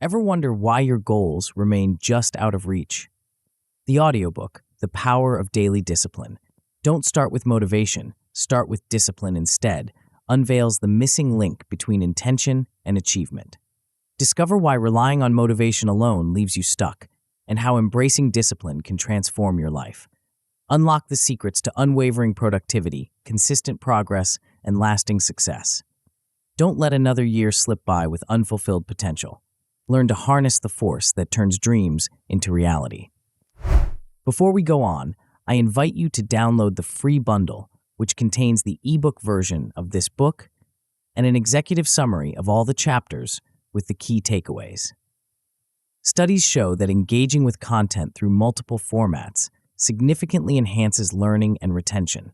Ever wonder why your goals remain just out of reach? The audiobook, The Power of Daily Discipline. Don't start with motivation, start with discipline instead, unveils the missing link between intention and achievement. Discover why relying on motivation alone leaves you stuck, and how embracing discipline can transform your life. Unlock the secrets to unwavering productivity, consistent progress, and lasting success. Don't let another year slip by with unfulfilled potential. Learn to harness the force that turns dreams into reality. Before we go on, I invite you to download the free bundle, which contains the ebook version of this book and an executive summary of all the chapters with the key takeaways. Studies show that engaging with content through multiple formats significantly enhances learning and retention.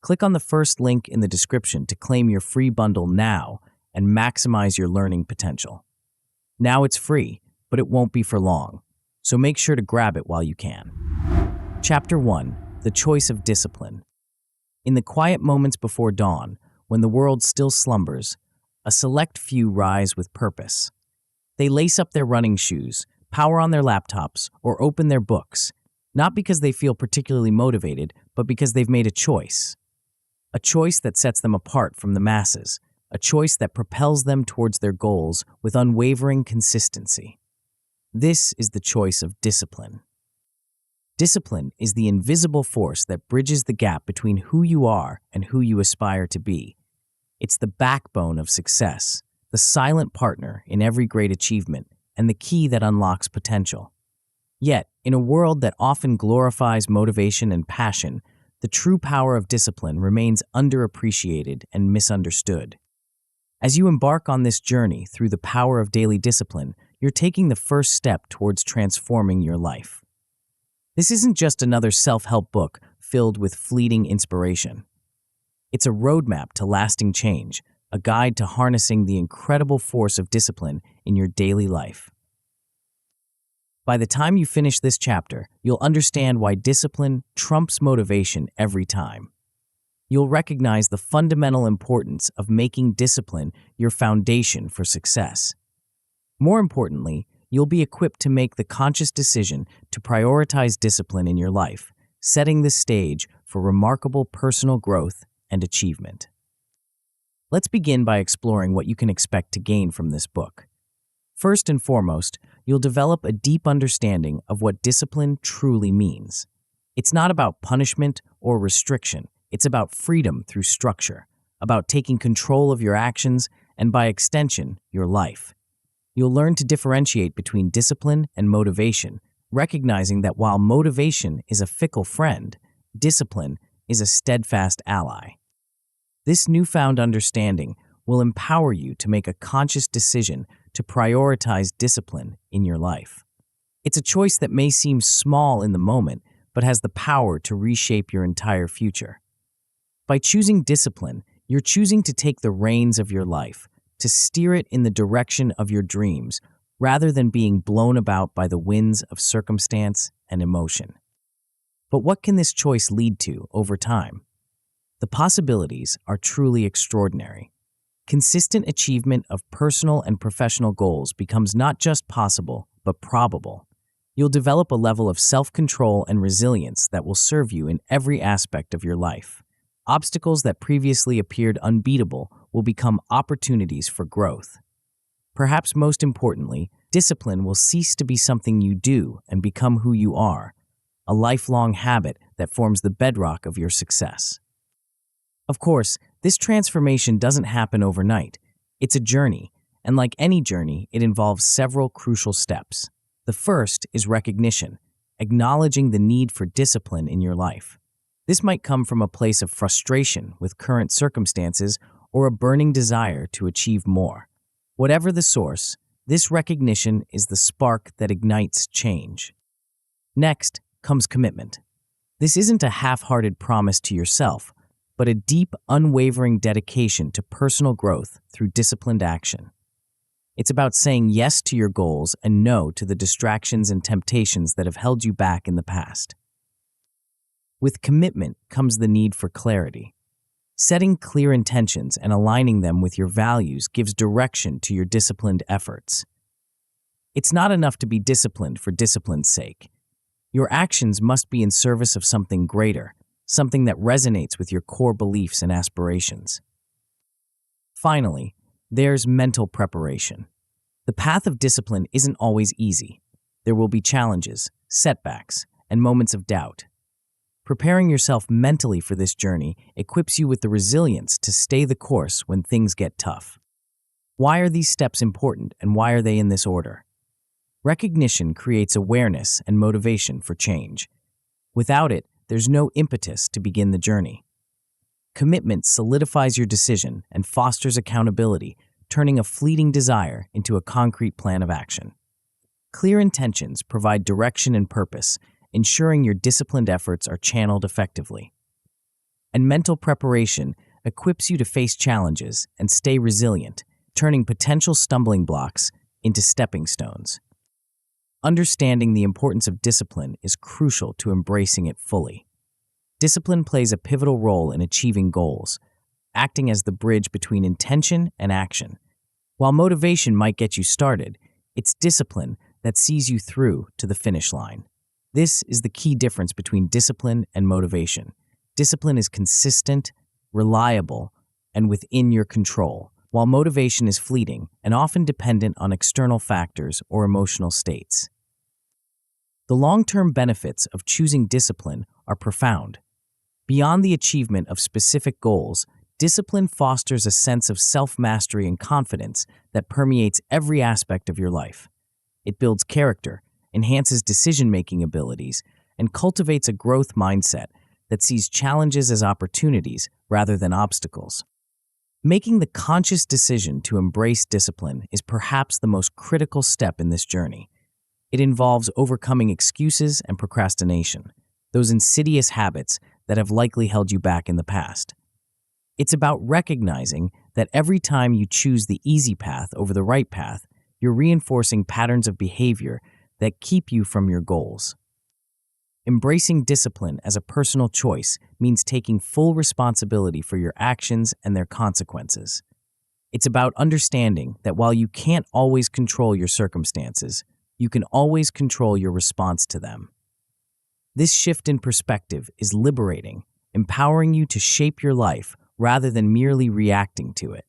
Click on the first link in the description to claim your free bundle now and maximize your learning potential. Now it's free, but it won't be for long, so make sure to grab it while you can. Chapter 1: The Choice of Discipline. In the quiet moments before dawn, when the world still slumbers, a select few rise with purpose. They lace up their running shoes, power on their laptops, or open their books, not because they feel particularly motivated, but because they've made a choice. A choice that sets them apart from the masses. A choice that propels them towards their goals with unwavering consistency. This is the choice of discipline. Discipline is the invisible force that bridges the gap between who you are and who you aspire to be. It's the backbone of success, the silent partner in every great achievement, and the key that unlocks potential. Yet, in a world that often glorifies motivation and passion, the true power of discipline remains underappreciated and misunderstood. As you embark on this journey through the power of daily discipline, you're taking the first step towards transforming your life. This isn't just another self-help book filled with fleeting inspiration. It's a roadmap to lasting change, a guide to harnessing the incredible force of discipline in your daily life. By the time you finish this chapter, you'll understand why discipline trumps motivation every time. You'll recognize the fundamental importance of making discipline your foundation for success. More importantly, you'll be equipped to make the conscious decision to prioritize discipline in your life, setting the stage for remarkable personal growth and achievement. Let's begin by exploring what you can expect to gain from this book. First and foremost, you'll develop a deep understanding of what discipline truly means. It's not about punishment or restriction. It's about freedom through structure, about taking control of your actions and, by extension, your life. You'll learn to differentiate between discipline and motivation, recognizing that while motivation is a fickle friend, discipline is a steadfast ally. This newfound understanding will empower you to make a conscious decision to prioritize discipline in your life. It's a choice that may seem small in the moment, but has the power to reshape your entire future. By choosing discipline, you're choosing to take the reins of your life, to steer it in the direction of your dreams, rather than being blown about by the winds of circumstance and emotion. But what can this choice lead to over time? The possibilities are truly extraordinary. Consistent achievement of personal and professional goals becomes not just possible, but probable. You'll develop a level of self-control and resilience that will serve you in every aspect of your life. Obstacles that previously appeared unbeatable will become opportunities for growth. Perhaps most importantly, discipline will cease to be something you do and become who you are, a lifelong habit that forms the bedrock of your success. Of course, this transformation doesn't happen overnight. It's a journey, and like any journey, it involves several crucial steps. The first is recognition, acknowledging the need for discipline in your life. This might come from a place of frustration with current circumstances or a burning desire to achieve more. Whatever the source, this recognition is the spark that ignites change. Next comes commitment. This isn't a half-hearted promise to yourself, but a deep, unwavering dedication to personal growth through disciplined action. It's about saying yes to your goals and no to the distractions and temptations that have held you back in the past. With commitment comes the need for clarity. Setting clear intentions and aligning them with your values gives direction to your disciplined efforts. It's not enough to be disciplined for discipline's sake. Your actions must be in service of something greater, something that resonates with your core beliefs and aspirations. Finally, there's mental preparation. The path of discipline isn't always easy. There will be challenges, setbacks, and moments of doubt. Preparing yourself mentally for this journey equips you with the resilience to stay the course when things get tough. Why are these steps important, and why are they in this order? Recognition creates awareness and motivation for change. Without it, there's no impetus to begin the journey. Commitment solidifies your decision and fosters accountability, turning a fleeting desire into a concrete plan of action. Clear intentions provide direction and purpose, ensuring your disciplined efforts are channeled effectively. And mental preparation equips you to face challenges and stay resilient, turning potential stumbling blocks into stepping stones. Understanding the importance of discipline is crucial to embracing it fully. Discipline plays a pivotal role in achieving goals, acting as the bridge between intention and action. While motivation might get you started, it's discipline that sees you through to the finish line. This is the key difference between discipline and motivation. Discipline is consistent, reliable, and within your control, while motivation is fleeting and often dependent on external factors or emotional states. The long-term benefits of choosing discipline are profound. Beyond the achievement of specific goals, discipline fosters a sense of self-mastery and confidence that permeates every aspect of your life. It builds character, enhances decision-making abilities, and cultivates a growth mindset that sees challenges as opportunities rather than obstacles. Making the conscious decision to embrace discipline is perhaps the most critical step in this journey. It involves overcoming excuses and procrastination, those insidious habits that have likely held you back in the past. It's about recognizing that every time you choose the easy path over the right path, you're reinforcing patterns of behavior that keep you from your goals. Embracing discipline as a personal choice means taking full responsibility for your actions and their consequences. It's about understanding that while you can't always control your circumstances, you can always control your response to them. This shift in perspective is liberating, empowering you to shape your life rather than merely reacting to it.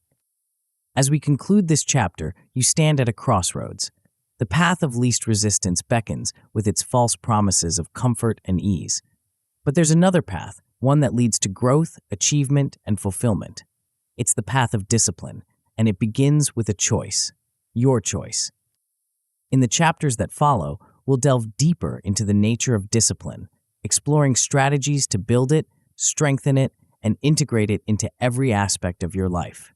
As we conclude this chapter, you stand at a crossroads. The path of least resistance beckons with its false promises of comfort and ease. But there's another path, one that leads to growth, achievement, and fulfillment. It's the path of discipline, and it begins with a choice, your choice. In the chapters that follow, we'll delve deeper into the nature of discipline, exploring strategies to build it, strengthen it, and integrate it into every aspect of your life.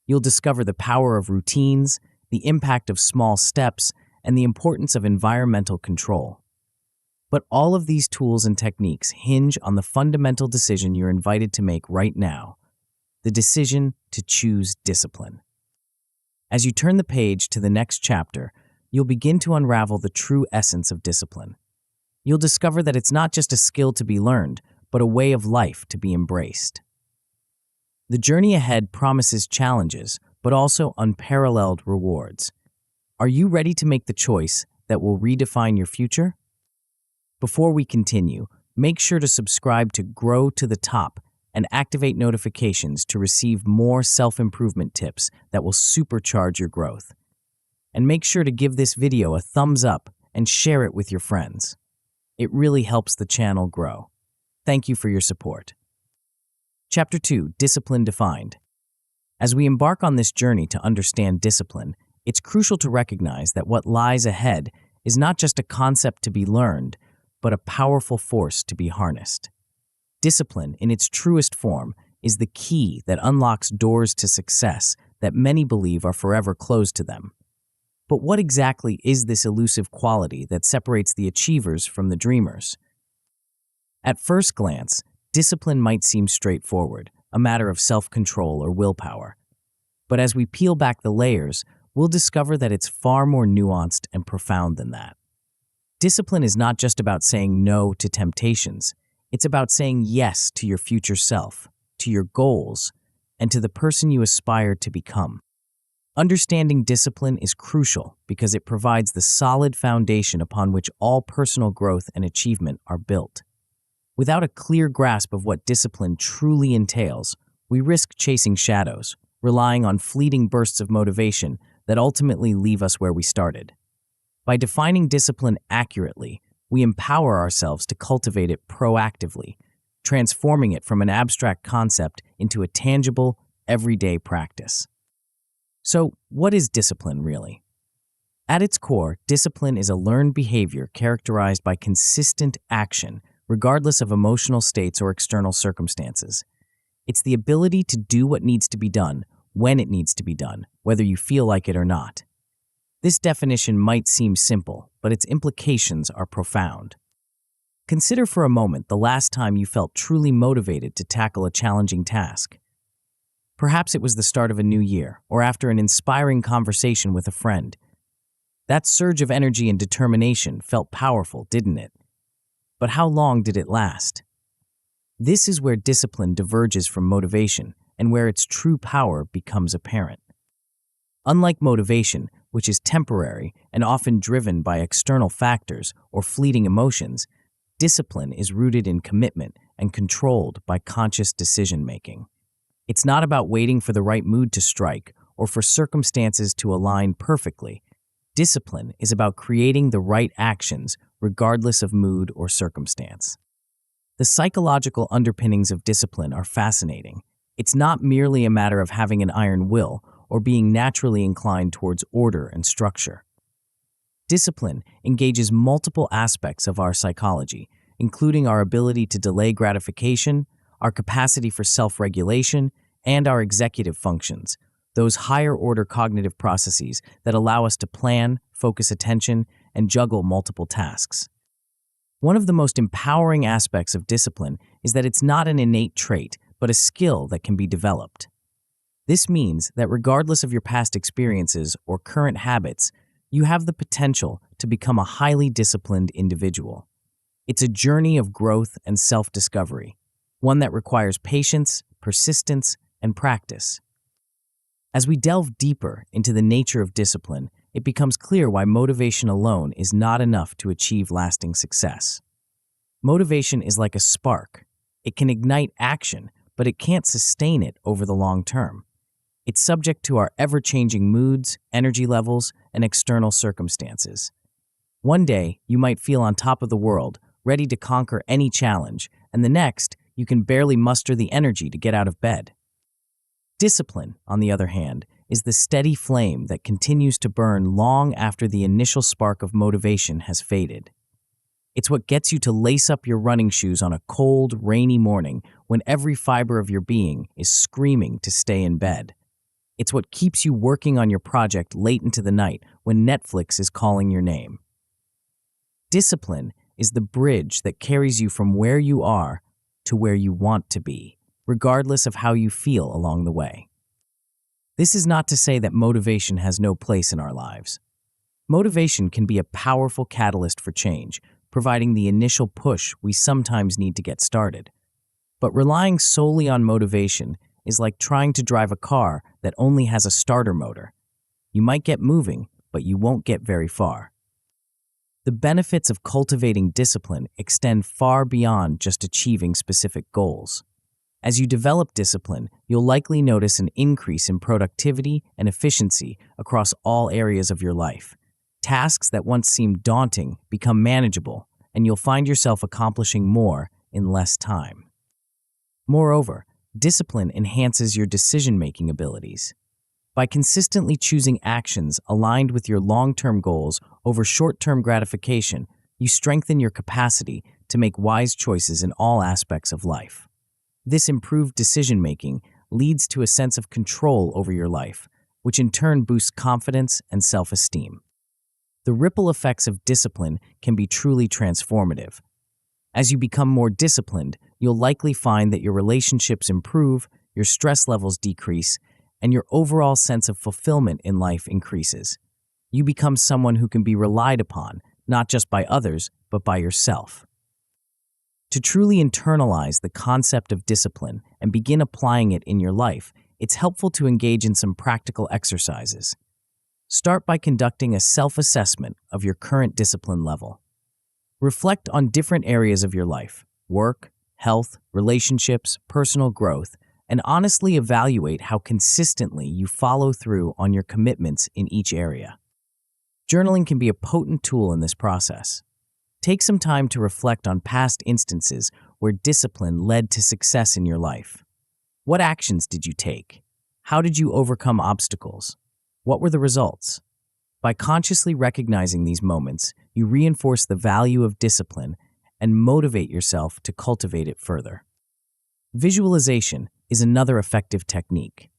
You'll discover the power of routines, the impact of small steps, and the importance of environmental control. But all of these tools and techniques hinge on the fundamental decision you're invited to make right now, the decision to choose discipline. As you turn the page to the next chapter, you'll begin to unravel the true essence of discipline. You'll discover that it's not just a skill to be learned, but a way of life to be embraced. The journey ahead promises challenges, but also unparalleled rewards. Are you ready to make the choice that will redefine your future? Before we continue, make sure to subscribe to Grow to the Top and activate notifications to receive more self-improvement tips that will supercharge your growth. And make sure to give this video a thumbs up and share it with your friends. It really helps the channel grow. Thank you for your support. Chapter 2, Discipline Defined. As we embark on this journey to understand discipline, it's crucial to recognize that what lies ahead is not just a concept to be learned, but a powerful force to be harnessed. Discipline, in its truest form, is the key that unlocks doors to success that many believe are forever closed to them. But what exactly is this elusive quality that separates the achievers from the dreamers? At first glance, discipline might seem straightforward, a matter of self-control or willpower. But as we peel back the layers, we'll discover that it's far more nuanced and profound than that. Discipline is not just about saying no to temptations. It's about saying yes to your future self, to your goals, and to the person you aspire to become. Understanding discipline is crucial because it provides the solid foundation upon which all personal growth and achievement are built. Without a clear grasp of what discipline truly entails, we risk chasing shadows, relying on fleeting bursts of motivation that ultimately leave us where we started. By defining discipline accurately, we empower ourselves to cultivate it proactively, transforming it from an abstract concept into a tangible, everyday practice. So, what is discipline really? At its core, discipline is a learned behavior characterized by consistent action, regardless of emotional states or external circumstances. It's the ability to do what needs to be done, when it needs to be done, whether you feel like it or not. This definition might seem simple, but its implications are profound. Consider for a moment the last time you felt truly motivated to tackle a challenging task. Perhaps it was the start of a new year, or after an inspiring conversation with a friend. That surge of energy and determination felt powerful, didn't it? But how long did it last? This is where discipline diverges from motivation and where its true power becomes apparent. Unlike motivation, which is temporary and often driven by external factors or fleeting emotions, discipline is rooted in commitment and controlled by conscious decision-making. It's not about waiting for the right mood to strike or for circumstances to align perfectly. Discipline is about creating the right actions regardless of mood or circumstance. The psychological underpinnings of discipline are fascinating. It's not merely a matter of having an iron will or being naturally inclined towards order and structure. Discipline engages multiple aspects of our psychology, including our ability to delay gratification, our capacity for self-regulation, and our executive functions, those higher-order cognitive processes that allow us to plan, focus attention, and juggle multiple tasks. One of the most empowering aspects of discipline is that it's not an innate trait, but a skill that can be developed. This means that regardless of your past experiences or current habits, you have the potential to become a highly disciplined individual. It's a journey of growth and self-discovery, one that requires patience, persistence, and practice. As we delve deeper into the nature of discipline, it becomes clear why motivation alone is not enough to achieve lasting success. Motivation is like a spark. It can ignite action, but it can't sustain it over the long term. It's subject to our ever-changing moods, energy levels, and external circumstances. One day, you might feel on top of the world, ready to conquer any challenge, and the next, you can barely muster the energy to get out of bed. Discipline, on the other hand, is the steady flame that continues to burn long after the initial spark of motivation has faded. It's what gets you to lace up your running shoes on a cold, rainy morning when every fiber of your being is screaming to stay in bed. It's what keeps you working on your project late into the night when Netflix is calling your name. Discipline is the bridge that carries you from where you are to where you want to be, regardless of how you feel along the way. This is not to say that motivation has no place in our lives. Motivation can be a powerful catalyst for change, providing the initial push we sometimes need to get started. But relying solely on motivation is like trying to drive a car that only has a starter motor. You might get moving, but you won't get very far. The benefits of cultivating discipline extend far beyond just achieving specific goals. As you develop discipline, you'll likely notice an increase in productivity and efficiency across all areas of your life. Tasks that once seemed daunting become manageable, and you'll find yourself accomplishing more in less time. Moreover, discipline enhances your decision-making abilities. By consistently choosing actions aligned with your long-term goals over short-term gratification, you strengthen your capacity to make wise choices in all aspects of life. This improved decision-making leads to a sense of control over your life, which in turn boosts confidence and self-esteem. The ripple effects of discipline can be truly transformative. As you become more disciplined, you'll likely find that your relationships improve, your stress levels decrease, and your overall sense of fulfillment in life increases. You become someone who can be relied upon, not just by others, but by yourself. To truly internalize the concept of discipline and begin applying it in your life, it's helpful to engage in some practical exercises. Start by conducting a self-assessment of your current discipline level. Reflect on different areas of your life: work, health, relationships, personal growth, and honestly evaluate how consistently you follow through on your commitments in each area. Journaling can be a potent tool in this process. Take some time to reflect on past instances where discipline led to success in your life. What actions did you take? How did you overcome obstacles? What were the results? By consciously recognizing these moments, you reinforce the value of discipline and motivate yourself to cultivate it further. Visualization is another effective technique.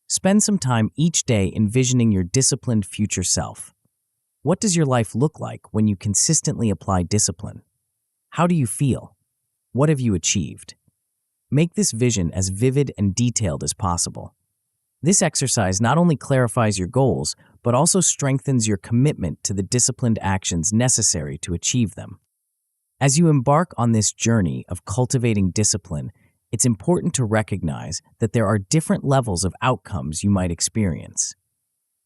Spend some time each day envisioning your disciplined future self. What does your life look like when you consistently apply discipline? How do you feel? What have you achieved? Make this vision as vivid and detailed as possible. This exercise not only clarifies your goals, but also strengthens your commitment to the disciplined actions necessary to achieve them. As you embark on this journey of cultivating discipline, it's important to recognize that there are different levels of outcomes you might experience.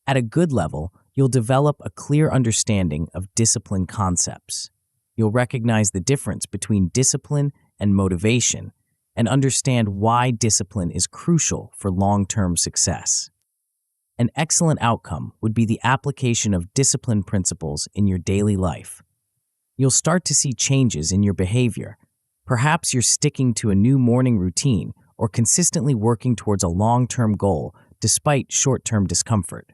At a good level, you'll develop a clear understanding of discipline concepts. You'll recognize the difference between discipline and motivation, and understand why discipline is crucial for long-term success. An excellent outcome would be the application of discipline principles in your daily life. You'll start to see changes in your behavior. Perhaps you're sticking to a new morning routine or consistently working towards a long-term goal despite short-term discomfort.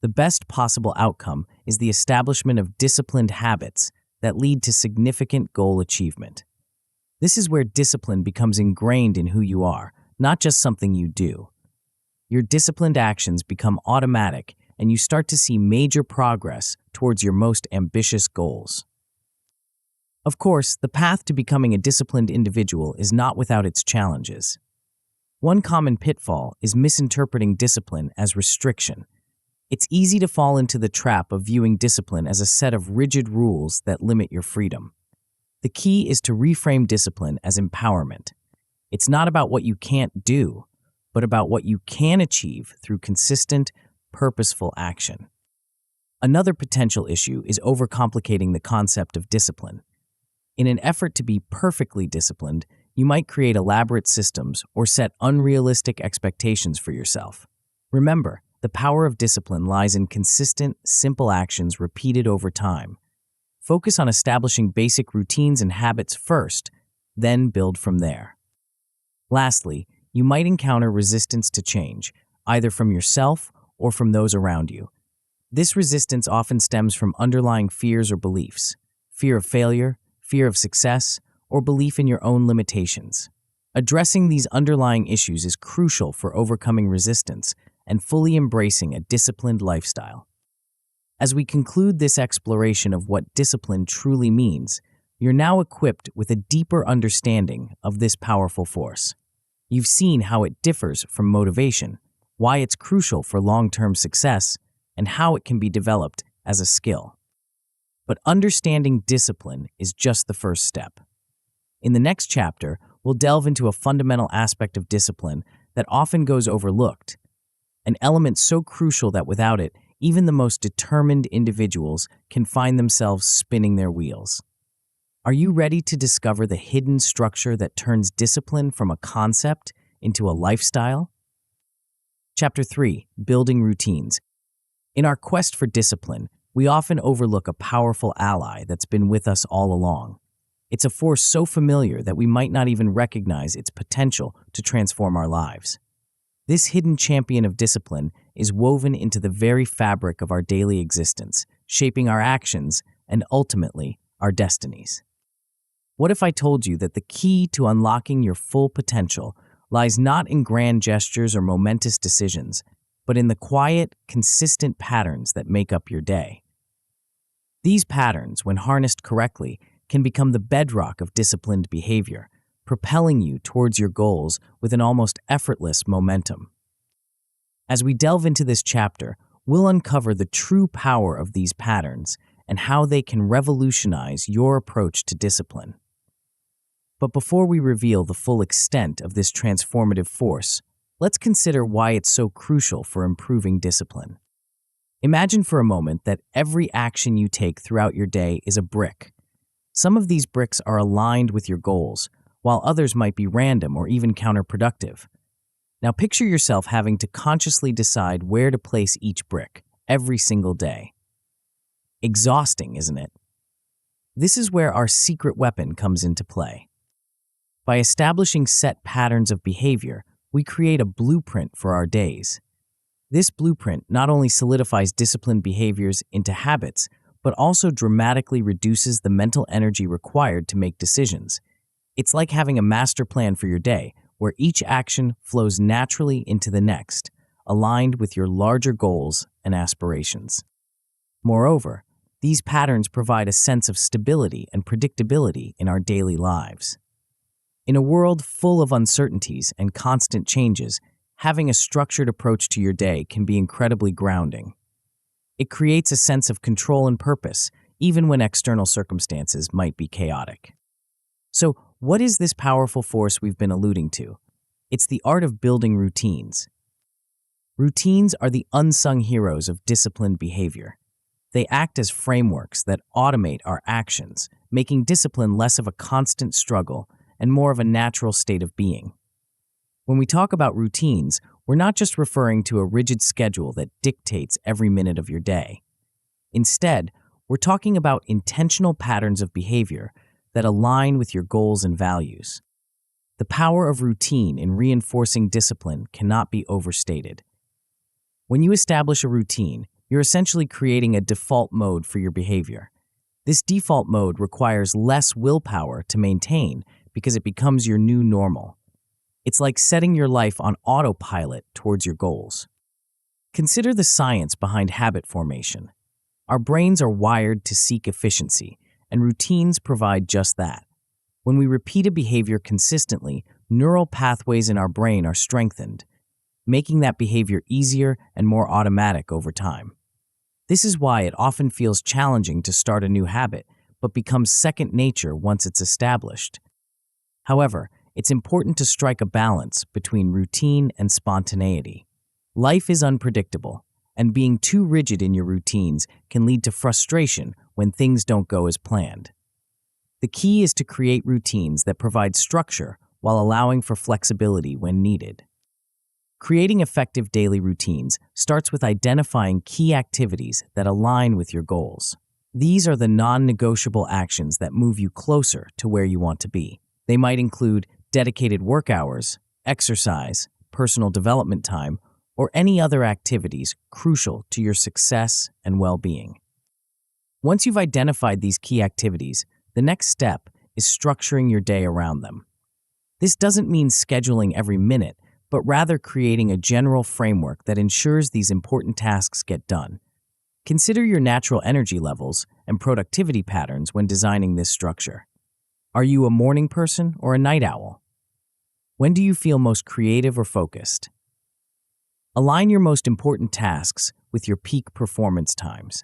The best possible outcome is the establishment of disciplined habits that lead to significant goal achievement. This is where discipline becomes ingrained in who you are, not just something you do. Your disciplined actions become automatic, and you start to see major progress towards your most ambitious goals. Of course, the path to becoming a disciplined individual is not without its challenges. One common pitfall is misinterpreting discipline as restriction. It's easy to fall into the trap of viewing discipline as a set of rigid rules that limit your freedom. The key is to reframe discipline as empowerment. It's not about what you can't do, but about what you can achieve through consistent, purposeful action. Another potential issue is overcomplicating the concept of discipline. In an effort to be perfectly disciplined, you might create elaborate systems or set unrealistic expectations for yourself. Remember, the power of discipline lies in consistent, simple actions repeated over time. Focus on establishing basic routines and habits first, then build from there. Lastly, you might encounter resistance to change, either from yourself or from those around you. This resistance often stems from underlying fears or beliefs: fear of failure, fear of success, or belief in your own limitations. Addressing these underlying issues is crucial for overcoming resistance and fully embracing a disciplined lifestyle. As we conclude this exploration of what discipline truly means, you're now equipped with a deeper understanding of this powerful force. You've seen how it differs from motivation, why it's crucial for long-term success, and how it can be developed as a skill. But understanding discipline is just the first step. In the next chapter, we'll delve into a fundamental aspect of discipline that often goes overlooked, an element so crucial that without it, even the most determined individuals can find themselves spinning their wheels. Are you ready to discover the hidden structure that turns discipline from a concept into a lifestyle? Chapter 3: Building Routines. In our quest for discipline, we often overlook a powerful ally that's been with us all along. It's a force so familiar that we might not even recognize its potential to transform our lives. This hidden champion of discipline is woven into the very fabric of our daily existence, shaping our actions and ultimately our destinies. What if I told you that the key to unlocking your full potential lies not in grand gestures or momentous decisions, but in the quiet, consistent patterns that make up your day? These patterns, when harnessed correctly, can become the bedrock of disciplined behavior, propelling you towards your goals with an almost effortless momentum. As we delve into this chapter, we'll uncover the true power of these patterns and how they can revolutionize your approach to discipline. But before we reveal the full extent of this transformative force, let's consider why it's so crucial for improving discipline. Imagine for a moment that every action you take throughout your day is a brick. Some of these bricks are aligned with your goals, while others might be random or even counterproductive. Now picture yourself having to consciously decide where to place each brick every single day. Exhausting, isn't it? This is where our secret weapon comes into play. By establishing set patterns of behavior, we create a blueprint for our days. This blueprint not only solidifies disciplined behaviors into habits, but also dramatically reduces the mental energy required to make decisions. It's like having a master plan for your day, where each action flows naturally into the next, aligned with your larger goals and aspirations. Moreover, these patterns provide a sense of stability and predictability in our daily lives. In a world full of uncertainties and constant changes, having a structured approach to your day can be incredibly grounding. It creates a sense of control and purpose, even when external circumstances might be chaotic. So, what is this powerful force we've been alluding to? It's the art of building routines. Routines are the unsung heroes of disciplined behavior. They act as frameworks that automate our actions, making discipline less of a constant struggle and more of a natural state of being. When we talk about routines, we're not just referring to a rigid schedule that dictates every minute of your day. Instead, we're talking about intentional patterns of behavior that align with your goals and values. The power of routine in reinforcing discipline cannot be overstated. When you establish a routine, you're essentially creating a default mode for your behavior. This default mode requires less willpower to maintain because it becomes your new normal. It's like setting your life on autopilot towards your goals. Consider the science behind habit formation. Our brains are wired to seek efficiency, and routines provide just that. When we repeat a behavior consistently, neural pathways in our brain are strengthened, making that behavior easier and more automatic over time. This is why it often feels challenging to start a new habit, but becomes second nature once it's established. However, it's important to strike a balance between routine and spontaneity. Life is unpredictable, and being too rigid in your routines can lead to frustration when things don't go as planned. The key is to create routines that provide structure while allowing for flexibility when needed. Creating effective daily routines starts with identifying key activities that align with your goals. These are the non-negotiable actions that move you closer to where you want to be. They might include dedicated work hours, exercise, personal development time, or any other activities crucial to your success and well-being. Once you've identified these key activities, the next step is structuring your day around them. This doesn't mean scheduling every minute, but rather creating a general framework that ensures these important tasks get done. Consider your natural energy levels and productivity patterns when designing this structure. Are you a morning person or a night owl? When do you feel most creative or focused? Align your most important tasks with your peak performance times.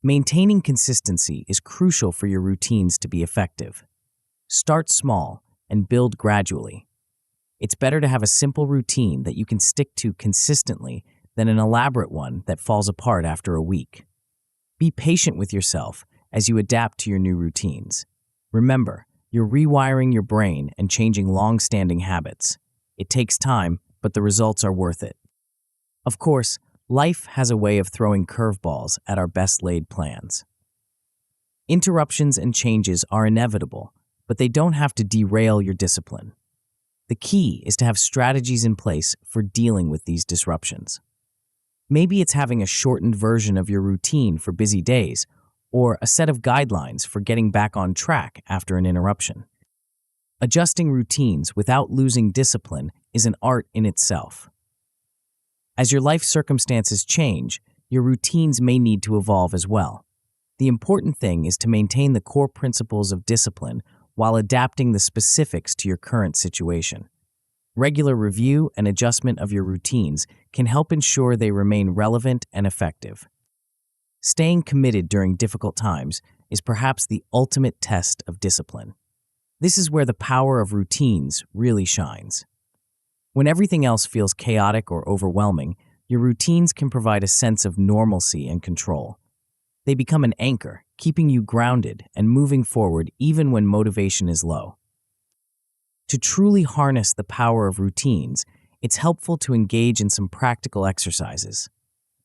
Maintaining consistency is crucial for your routines to be effective. Start small and build gradually. It's better to have a simple routine that you can stick to consistently than an elaborate one that falls apart after a week. Be patient with yourself as you adapt to your new routines. Remember, you're rewiring your brain and changing long-standing habits. It takes time, but the results are worth it. Of course, life has a way of throwing curveballs at our best-laid plans. Interruptions and changes are inevitable, but they don't have to derail your discipline. The key is to have strategies in place for dealing with these disruptions. Maybe it's having a shortened version of your routine for busy days, or a set of guidelines for getting back on track after an interruption. Adjusting routines without losing discipline is an art in itself. As your life circumstances change, your routines may need to evolve as well. The important thing is to maintain the core principles of discipline while adapting the specifics to your current situation. Regular review and adjustment of your routines can help ensure they remain relevant and effective. Staying committed during difficult times is perhaps the ultimate test of discipline. This is where the power of routines really shines. When everything else feels chaotic or overwhelming, your routines can provide a sense of normalcy and control. They become an anchor, keeping you grounded and moving forward even when motivation is low. To truly harness the power of routines, it's helpful to engage in some practical exercises.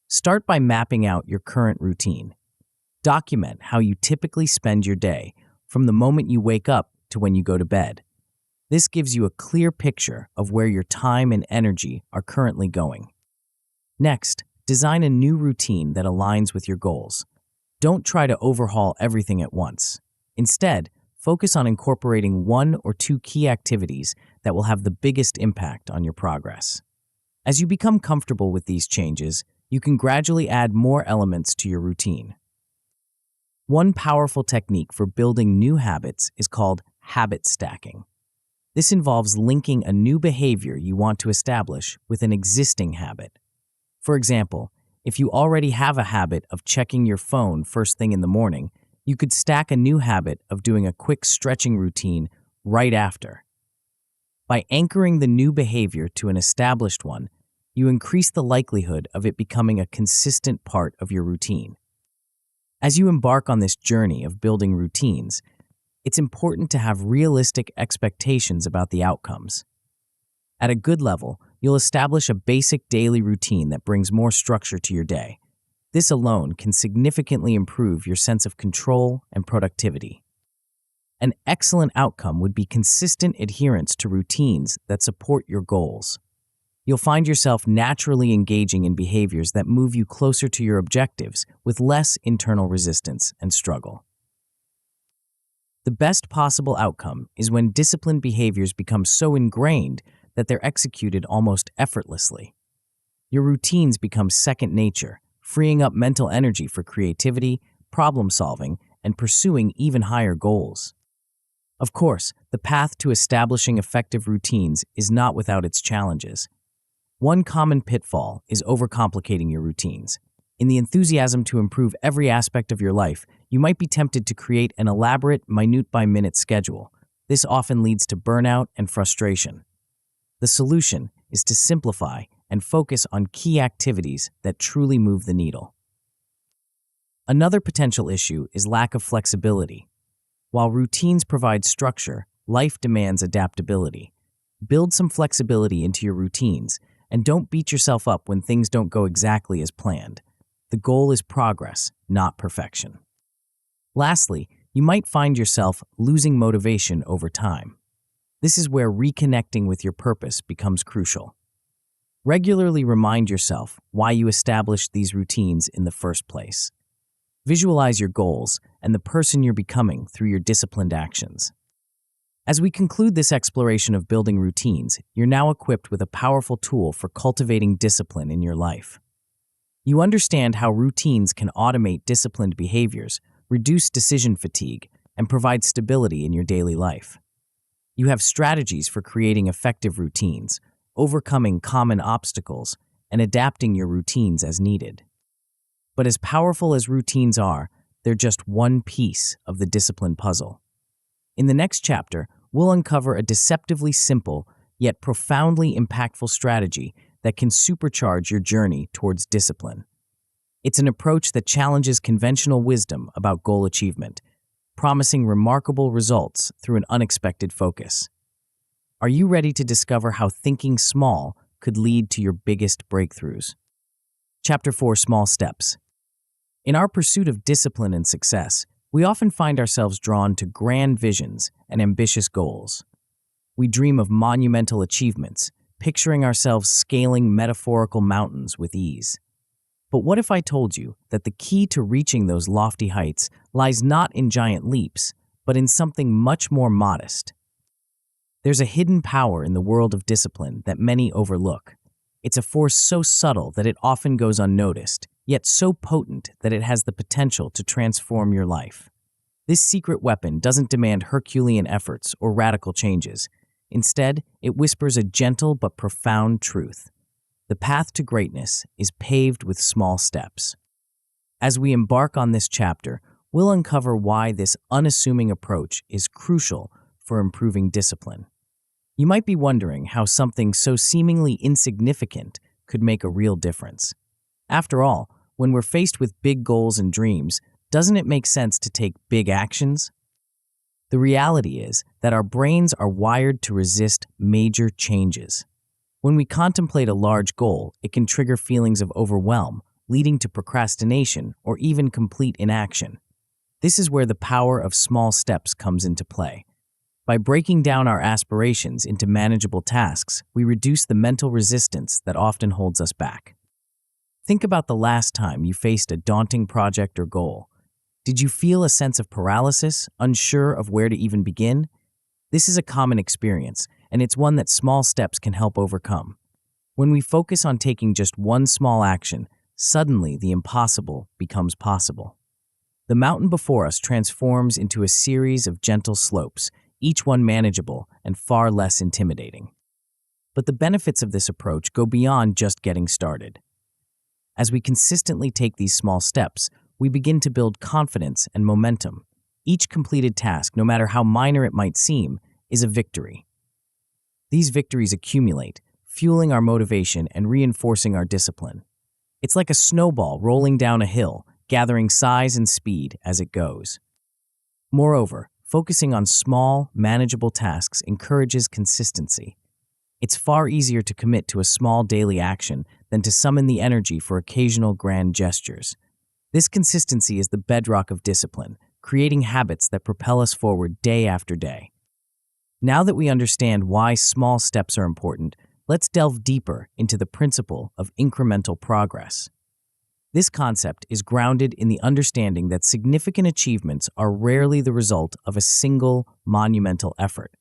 Start by mapping out your current routine. Document how you typically spend your day, from the moment you wake up to when you go to bed. This gives you a clear picture of where your time and energy are currently going. Next, design a new routine that aligns with your goals. Don't try to overhaul everything at once. Instead, focus on incorporating 1 or 2 key activities that will have the biggest impact on your progress. As you become comfortable with these changes, you can gradually add more elements to your routine. One powerful technique for building new habits is called habit stacking. This involves linking a new behavior you want to establish with an existing habit. For example, if you already have a habit of checking your phone first thing in the morning, you could stack a new habit of doing a quick stretching routine right after. By anchoring the new behavior to an established one, you increase the likelihood of it becoming a consistent part of your routine. As you embark on this journey of building routines, it's important to have realistic expectations about the outcomes. At a good level, you'll establish a basic daily routine that brings more structure to your day. This alone can significantly improve your sense of control and productivity. An excellent outcome would be consistent adherence to routines that support your goals. You'll find yourself naturally engaging in behaviors that move you closer to your objectives with less internal resistance and struggle. The best possible outcome is when disciplined behaviors become so ingrained that they're executed almost effortlessly. Your routines become second nature, freeing up mental energy for creativity, problem solving, and pursuing even higher goals. Of course, the path to establishing effective routines is not without its challenges. One common pitfall is overcomplicating your routines. In the enthusiasm to improve every aspect of your life, you might be tempted to create an elaborate, minute-by-minute schedule. This often leads to burnout and frustration. The solution is to simplify and focus on key activities that truly move the needle. Another potential issue is lack of flexibility. While routines provide structure, life demands adaptability. Build some flexibility into your routines, and don't beat yourself up when things don't go exactly as planned. The goal is progress, not perfection. Lastly, you might find yourself losing motivation over time. This is where reconnecting with your purpose becomes crucial. Regularly remind yourself why you established these routines in the first place. Visualize your goals and the person you're becoming through your disciplined actions. As we conclude this exploration of building routines, you're now equipped with a powerful tool for cultivating discipline in your life. You understand how routines can automate disciplined behaviors, reduce decision fatigue, and provide stability in your daily life. You have strategies for creating effective routines, overcoming common obstacles, and adapting your routines as needed. But as powerful as routines are, they're just one piece of the discipline puzzle. In the next chapter, we'll uncover a deceptively simple yet profoundly impactful strategy that can supercharge your journey towards discipline. It's an approach that challenges conventional wisdom about goal achievement, promising remarkable results through an unexpected focus. Are you ready to discover how thinking small could lead to your biggest breakthroughs? Chapter 4: Small Steps. In our pursuit of discipline and success, we often find ourselves drawn to grand visions and ambitious goals. We dream of monumental achievements, picturing ourselves scaling metaphorical mountains with ease. But what if I told you that the key to reaching those lofty heights lies not in giant leaps, but in something much more modest? There's a hidden power in the world of discipline that many overlook. It's a force so subtle that it often goes unnoticed, yet so potent that it has the potential to transform your life. This secret weapon doesn't demand Herculean efforts or radical changes. Instead, it whispers a gentle but profound truth. The path to greatness is paved with small steps. As we embark on this chapter, we'll uncover why this unassuming approach is crucial for improving discipline. You might be wondering how something so seemingly insignificant could make a real difference. After all, when we're faced with big goals and dreams, doesn't it make sense to take big actions? The reality is that our brains are wired to resist major changes. When we contemplate a large goal, it can trigger feelings of overwhelm, leading to procrastination or even complete inaction. This is where the power of small steps comes into play. By breaking down our aspirations into manageable tasks, we reduce the mental resistance that often holds us back. Think about the last time you faced a daunting project or goal. Did you feel a sense of paralysis, unsure of where to even begin? This is a common experience, and it's one that small steps can help overcome. When we focus on taking just one small action, suddenly the impossible becomes possible. The mountain before us transforms into a series of gentle slopes, each one manageable and far less intimidating. But the benefits of this approach go beyond just getting started. As we consistently take these small steps, we begin to build confidence and momentum. Each completed task, no matter how minor it might seem, is a victory. These victories accumulate, fueling our motivation and reinforcing our discipline. It's like a snowball rolling down a hill, gathering size and speed as it goes. Moreover, focusing on small, manageable tasks encourages consistency. It's far easier to commit to a small daily action than to summon the energy for occasional grand gestures. This consistency is the bedrock of discipline, creating habits that propel us forward day after day. Now that we understand why small steps are important, let's delve deeper into the principle of incremental progress. This concept is grounded in the understanding that significant achievements are rarely the result of a single, monumental effort.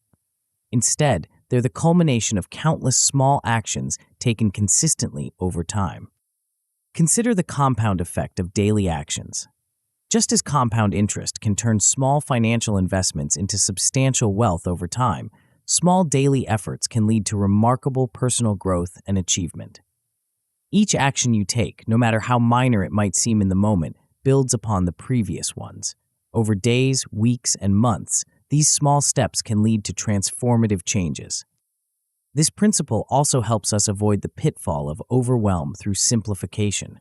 Instead, they're the culmination of countless small actions taken consistently over time. Consider the compound effect of daily actions. Just as compound interest can turn small financial investments into substantial wealth over time, small daily efforts can lead to remarkable personal growth and achievement. Each action you take, no matter how minor it might seem in the moment, builds upon the previous ones. Over days, weeks, and months, these small steps can lead to transformative changes. This principle also helps us avoid the pitfall of overwhelm through simplification.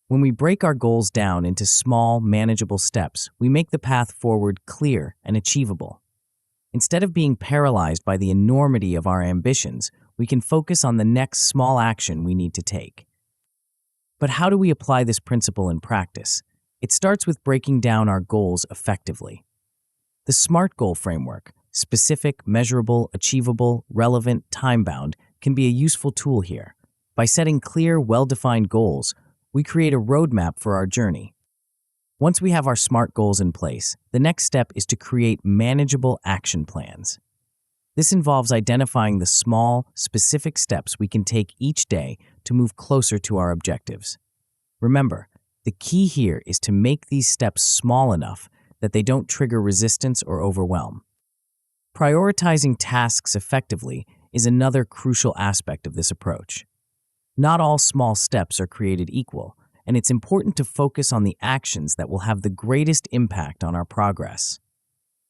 When we break our goals down into small, manageable steps, we make the path forward clear and achievable. Instead of being paralyzed by the enormity of our ambitions, we can focus on the next small action we need to take. But how do we apply this principle in practice? It starts with breaking down our goals effectively. The SMART goal framework, specific, measurable, achievable, relevant, time-bound, can be a useful tool here. By setting clear, well-defined goals, we create a roadmap for our journey. Once we have our SMART goals in place, the next step is to create manageable action plans. This involves identifying the small, specific steps we can take each day to move closer to our objectives. Remember, the key here is to make these steps small enough that they don't trigger resistance or overwhelm. Prioritizing tasks effectively is another crucial aspect of this approach. Not all small steps are created equal, and it's important to focus on the actions that will have the greatest impact on our progress.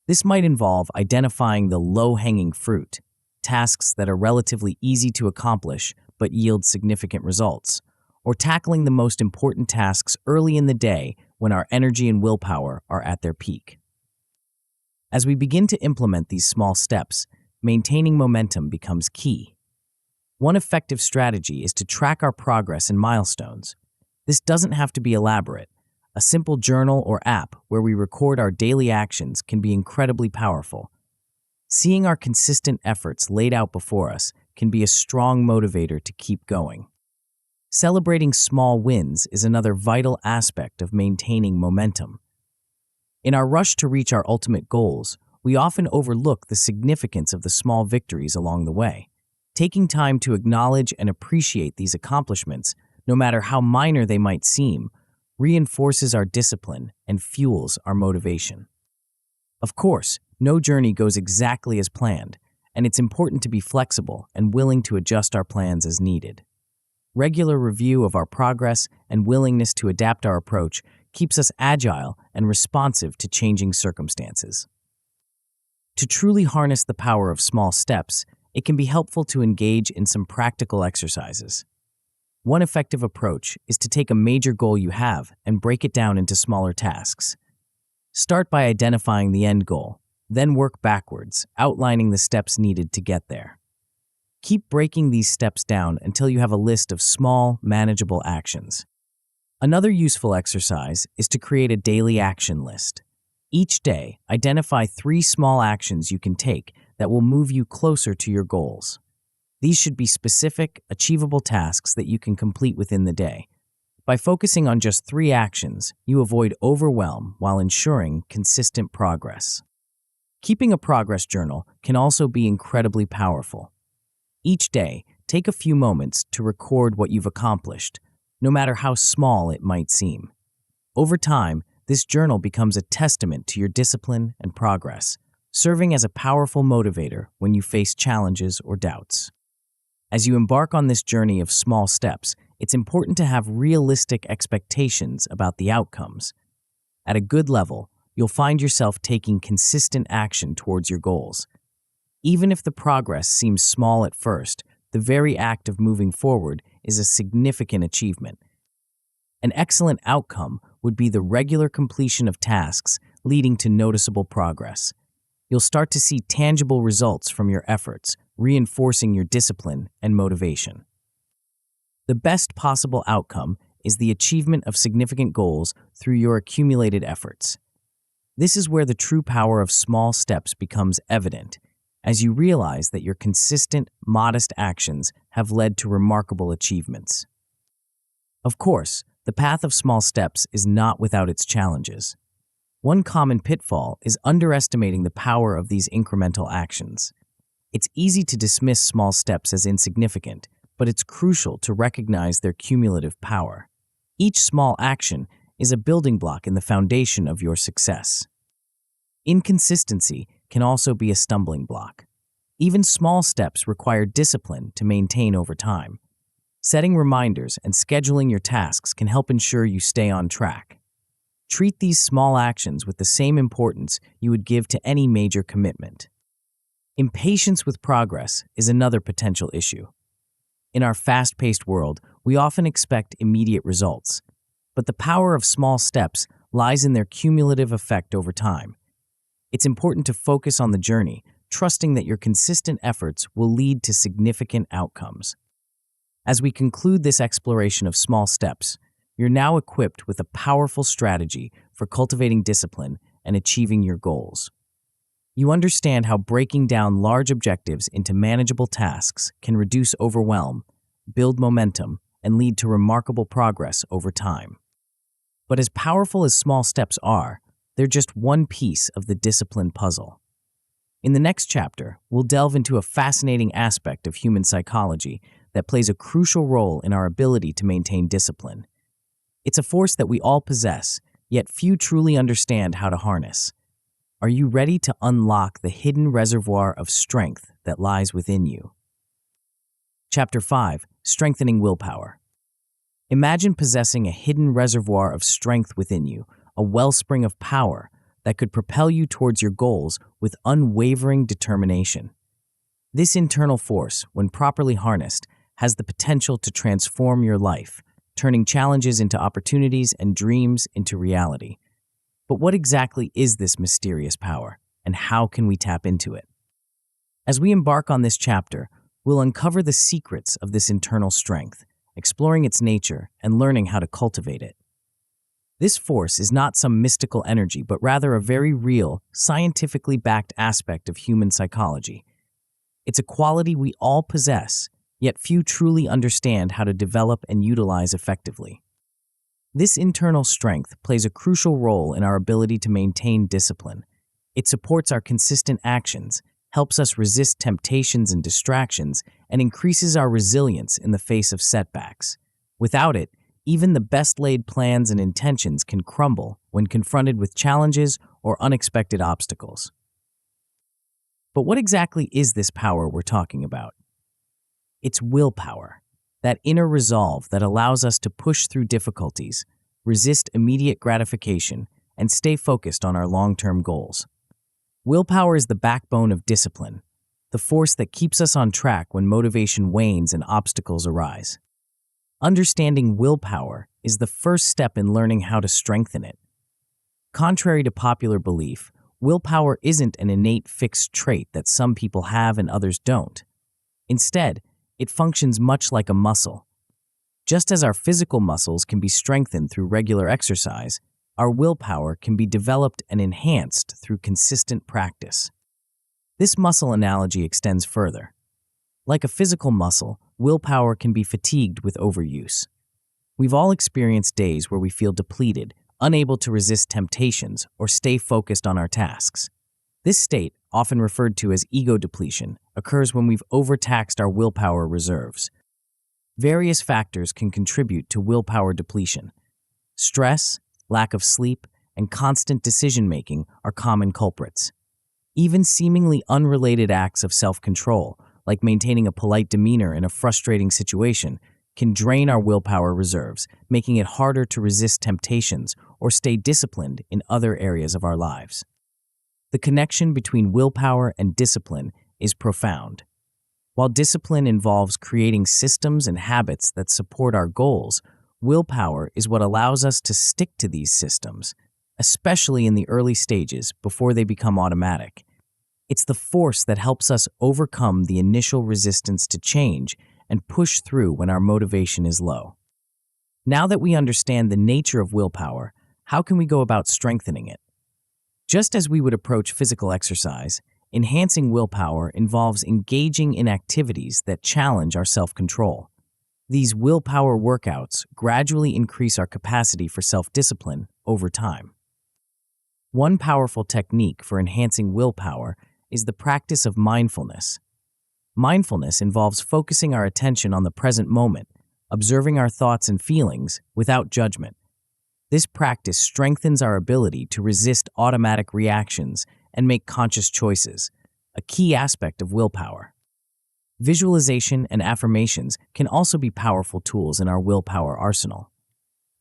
This might involve identifying the low-hanging fruit, tasks that are relatively easy to accomplish but yield significant results, or tackling the most important tasks early in the day when our energy and willpower are at their peak. As we begin to implement these small steps, maintaining momentum becomes key. One effective strategy is to track our progress and milestones. This doesn't have to be elaborate. A simple journal or app where we record our daily actions can be incredibly powerful. Seeing our consistent efforts laid out before us can be a strong motivator to keep going. Celebrating small wins is another vital aspect of maintaining momentum. In our rush to reach our ultimate goals, we often overlook the significance of the small victories along the way. Taking time to acknowledge and appreciate these accomplishments, no matter how minor they might seem, reinforces our discipline and fuels our motivation. Of course, no journey goes exactly as planned, and it's important to be flexible and willing to adjust our plans as needed. Regular review of our progress and willingness to adapt our approach keeps us agile and responsive to changing circumstances. To truly harness the power of small steps, it can be helpful to engage in some practical exercises. One effective approach is to take a major goal you have and break it down into smaller tasks. Start by identifying the end goal, then work backwards, outlining the steps needed to get there. Keep breaking these steps down until you have a list of small, manageable actions. Another useful exercise is to create a daily action list. Each day, identify 3 small actions you can take that will move you closer to your goals. These should be specific, achievable tasks that you can complete within the day. By focusing on just 3 actions, you avoid overwhelm while ensuring consistent progress. Keeping a progress journal can also be incredibly powerful. Each day, take a few moments to record what you've accomplished, no matter how small it might seem. Over time, this journal becomes a testament to your discipline and progress, serving as a powerful motivator when you face challenges or doubts. As you embark on this journey of small steps, it's important to have realistic expectations about the outcomes. At a good level, you'll find yourself taking consistent action towards your goals. Even if the progress seems small at first, the very act of moving forward is a significant achievement. An excellent outcome would be the regular completion of tasks leading to noticeable progress. You'll start to see tangible results from your efforts, reinforcing your discipline and motivation. The best possible outcome is the achievement of significant goals through your accumulated efforts. This is where the true power of small steps becomes evident, as you realize that your consistent, modest actions have led to remarkable achievements. Of course, the path of small steps is not without its challenges. One common pitfall is underestimating the power of these incremental actions. It's easy to dismiss small steps as insignificant, but it's crucial to recognize their cumulative power. Each small action is a building block in the foundation of your success. Inconsistency can also be a stumbling block. Even small steps require discipline to maintain over time. Setting reminders and scheduling your tasks can help ensure you stay on track. Treat these small actions with the same importance you would give to any major commitment. Impatience with progress is another potential issue. In our fast-paced world, we often expect immediate results, but the power of small steps lies in their cumulative effect over time. It's important to focus on the journey, trusting that your consistent efforts will lead to significant outcomes. As we conclude this exploration of small steps, you're now equipped with a powerful strategy for cultivating discipline and achieving your goals. You understand how breaking down large objectives into manageable tasks can reduce overwhelm, build momentum, and lead to remarkable progress over time. But as powerful as small steps are, they're just one piece of the discipline puzzle. In the next chapter, we'll delve into a fascinating aspect of human psychology that plays a crucial role in our ability to maintain discipline. It's a force that we all possess, yet few truly understand how to harness. Are you ready to unlock the hidden reservoir of strength that lies within you? Chapter 5: Strengthening Willpower. Imagine possessing a hidden reservoir of strength within you, a wellspring of power that could propel you towards your goals with unwavering determination. This internal force, when properly harnessed, has the potential to transform your life, turning challenges into opportunities and dreams into reality. But what exactly is this mysterious power, and how can we tap into it? As we embark on this chapter, we'll uncover the secrets of this internal strength, exploring its nature and learning how to cultivate it. This force is not some mystical energy, but rather a very real, scientifically backed aspect of human psychology. It's a quality we all possess, yet few truly understand how to develop and utilize effectively. This internal strength plays a crucial role in our ability to maintain discipline. It supports our consistent actions, helps us resist temptations and distractions, and increases our resilience in the face of setbacks. Without it, even the best-laid plans and intentions can crumble when confronted with challenges or unexpected obstacles. But what exactly is this power we're talking about? It's willpower, that inner resolve that allows us to push through difficulties, resist immediate gratification, and stay focused on our long-term goals. Willpower is the backbone of discipline. the force that keeps us on track when motivation wanes and obstacles arise. Understanding willpower is the first step in learning how to strengthen it. Contrary to popular belief, willpower isn't an innate fixed trait that some people have and others don't. Instead, it functions much like a muscle. Just as our physical muscles can be strengthened through regular exercise, our willpower can be developed and enhanced through consistent practice. This muscle analogy extends further. Like a physical muscle, willpower can be fatigued with overuse. We've all experienced days where we feel depleted, unable to resist temptations, or stay focused on our tasks. This state, often referred to as ego depletion, occurs when we've overtaxed our willpower reserves. Various factors can contribute to willpower depletion. Stress, lack of sleep, and constant decision-making are common culprits. Even seemingly unrelated acts of self-control, like maintaining a polite demeanor in a frustrating situation, can drain our willpower reserves, making it harder to resist temptations or stay disciplined in other areas of our lives. The connection between willpower and discipline is profound. While discipline involves creating systems and habits that support our goals, willpower is what allows us to stick to these systems, especially in the early stages before they become automatic. It's the force that helps us overcome the initial resistance to change and push through when our motivation is low. Now that we understand the nature of willpower, how can we go about strengthening it? Just as we would approach physical exercise, enhancing willpower involves engaging in activities that challenge our self-control. These willpower workouts gradually increase our capacity for self-discipline over time. One powerful technique for enhancing willpower is the practice of mindfulness. Mindfulness involves focusing our attention on the present moment, observing our thoughts and feelings without judgment. This practice strengthens our ability to resist automatic reactions and make conscious choices, a key aspect of willpower. Visualization and affirmations can also be powerful tools in our willpower arsenal.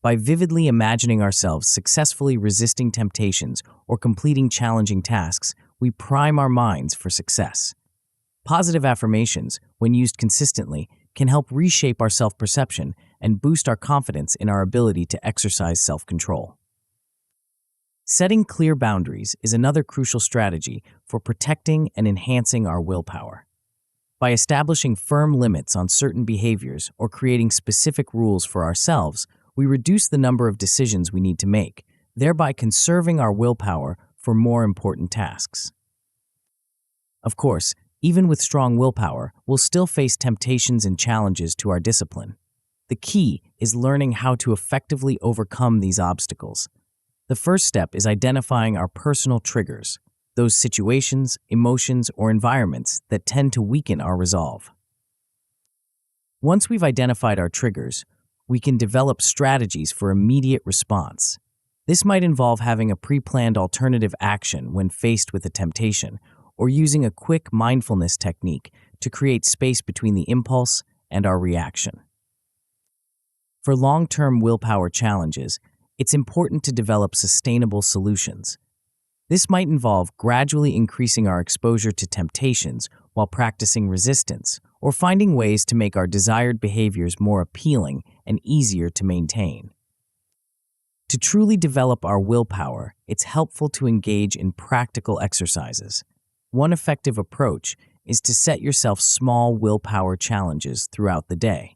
By vividly imagining ourselves successfully resisting temptations or completing challenging tasks, we prime our minds for success. Positive affirmations, when used consistently, can help reshape our self-perception and boost our confidence in our ability to exercise self-control. Setting clear boundaries is another crucial strategy for protecting and enhancing our willpower. By establishing firm limits on certain behaviors or creating specific rules for ourselves, we reduce the number of decisions we need to make, thereby conserving our willpower for more important tasks. Of course, even with strong willpower, we'll still face temptations and challenges to our discipline. The key is learning how to effectively overcome these obstacles. The first step is identifying our personal triggers, those situations, emotions, or environments that tend to weaken our resolve. Once we've identified our triggers, we can develop strategies for immediate response. This might involve having a pre-planned alternative action when faced with a temptation, or using a quick mindfulness technique to create space between the impulse and our reaction. For long-term willpower challenges, it's important to develop sustainable solutions. This might involve gradually increasing our exposure to temptations while practicing resistance, or finding ways to make our desired behaviors more appealing and easier to maintain. To truly develop our willpower, it's helpful to engage in practical exercises. One effective approach is to set yourself small willpower challenges throughout the day.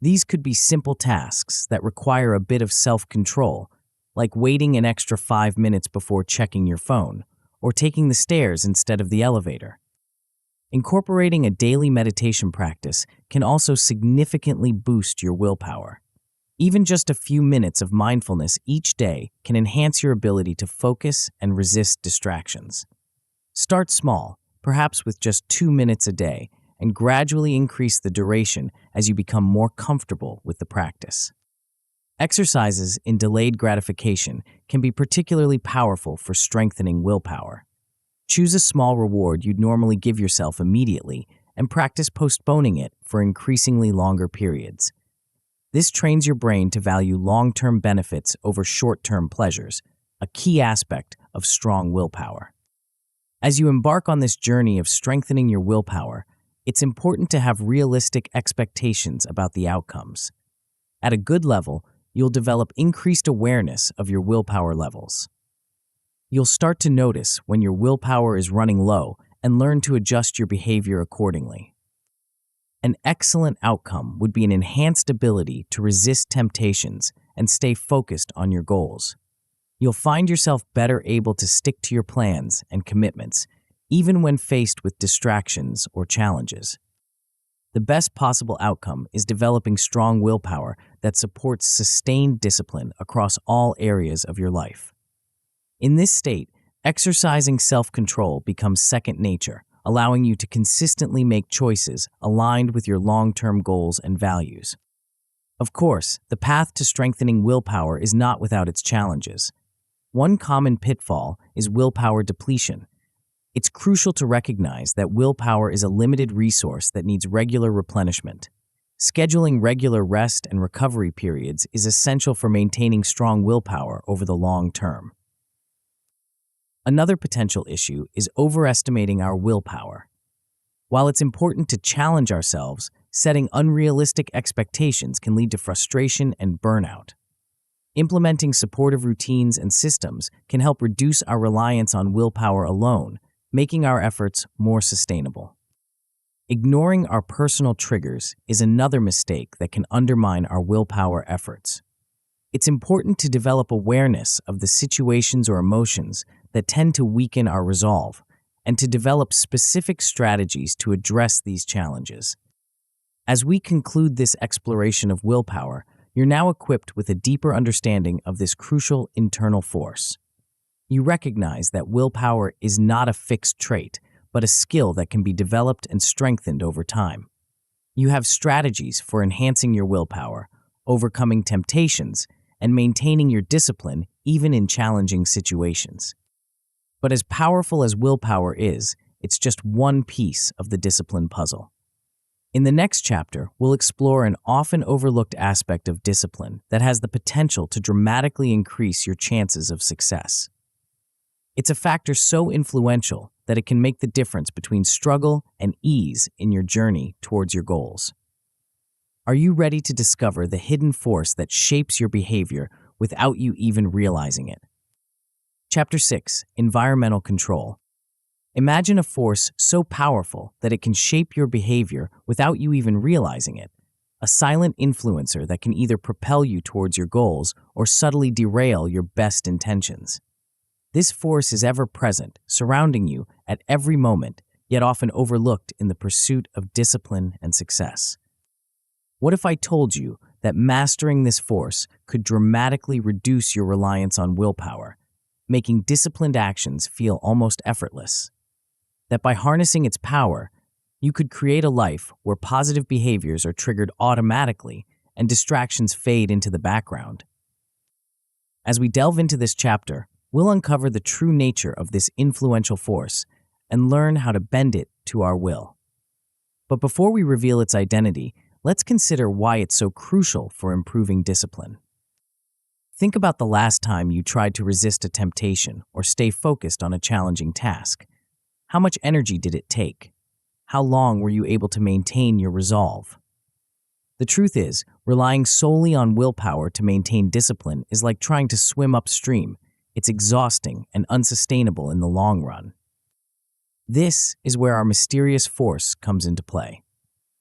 These could be simple tasks that require a bit of self-control, like waiting an extra 5 minutes before checking your phone, or taking the stairs instead of the elevator. Incorporating a daily meditation practice can also significantly boost your willpower. Even just a few minutes of mindfulness each day can enhance your ability to focus and resist distractions. Start small, perhaps with just 2 minutes a day, and gradually increase the duration as you become more comfortable with the practice. Exercises in delayed gratification can be particularly powerful for strengthening willpower. Choose a small reward you'd normally give yourself immediately and practice postponing it for increasingly longer periods. This trains your brain to value long-term benefits over short-term pleasures, a key aspect of strong willpower. As you embark on this journey of strengthening your willpower, it's important to have realistic expectations about the outcomes. At a good level, you'll develop increased awareness of your willpower levels. You'll start to notice when your willpower is running low and learn to adjust your behavior accordingly. An excellent outcome would be an enhanced ability to resist temptations and stay focused on your goals. You'll find yourself better able to stick to your plans and commitments, even when faced with distractions or challenges. The best possible outcome is developing strong willpower that supports sustained discipline across all areas of your life. In this state, exercising self-control becomes second nature, allowing you to consistently make choices aligned with your long-term goals and values. Of course, the path to strengthening willpower is not without its challenges. One common pitfall is willpower depletion. It's crucial to recognize that willpower is a limited resource that needs regular replenishment. Scheduling regular rest and recovery periods is essential for maintaining strong willpower over the long term. Another potential issue is overestimating our willpower. While it's important to challenge ourselves, setting unrealistic expectations can lead to frustration and burnout. Implementing supportive routines and systems can help reduce our reliance on willpower alone, making our efforts more sustainable. Ignoring our personal triggers is another mistake that can undermine our willpower efforts. It's important to develop awareness of the situations or emotions that tend to weaken our resolve, and to develop specific strategies to address these challenges. As we conclude this exploration of willpower, you're now equipped with a deeper understanding of this crucial internal force. You recognize that willpower is not a fixed trait, but a skill that can be developed and strengthened over time. You have strategies for enhancing your willpower, overcoming temptations, and maintaining your discipline even in challenging situations. But as powerful as willpower is, it's just one piece of the discipline puzzle. In the next chapter, we'll explore an often overlooked aspect of discipline that has the potential to dramatically increase your chances of success. It's a factor so influential that it can make the difference between struggle and ease in your journey towards your goals. Are you ready to discover the hidden force that shapes your behavior without you even realizing it? Chapter 6: Environmental Control. Imagine a force so powerful that it can shape your behavior without you even realizing it. A silent influencer that can either propel you towards your goals or subtly derail your best intentions. This force is ever present, surrounding you at every moment, yet often overlooked in the pursuit of discipline and success. What if I told you that mastering this force could dramatically reduce your reliance on willpower, making disciplined actions feel almost effortless? That by harnessing its power, you could create a life where positive behaviors are triggered automatically and distractions fade into the background. As we delve into this chapter, we'll uncover the true nature of this influential force and learn how to bend it to our will. But before we reveal its identity, let's consider why it's so crucial for improving discipline. Think about the last time you tried to resist a temptation or stay focused on a challenging task. How much energy did it take? How long were you able to maintain your resolve? The truth is, relying solely on willpower to maintain discipline is like trying to swim upstream. It's exhausting and unsustainable in the long run. This is where our mysterious force comes into play.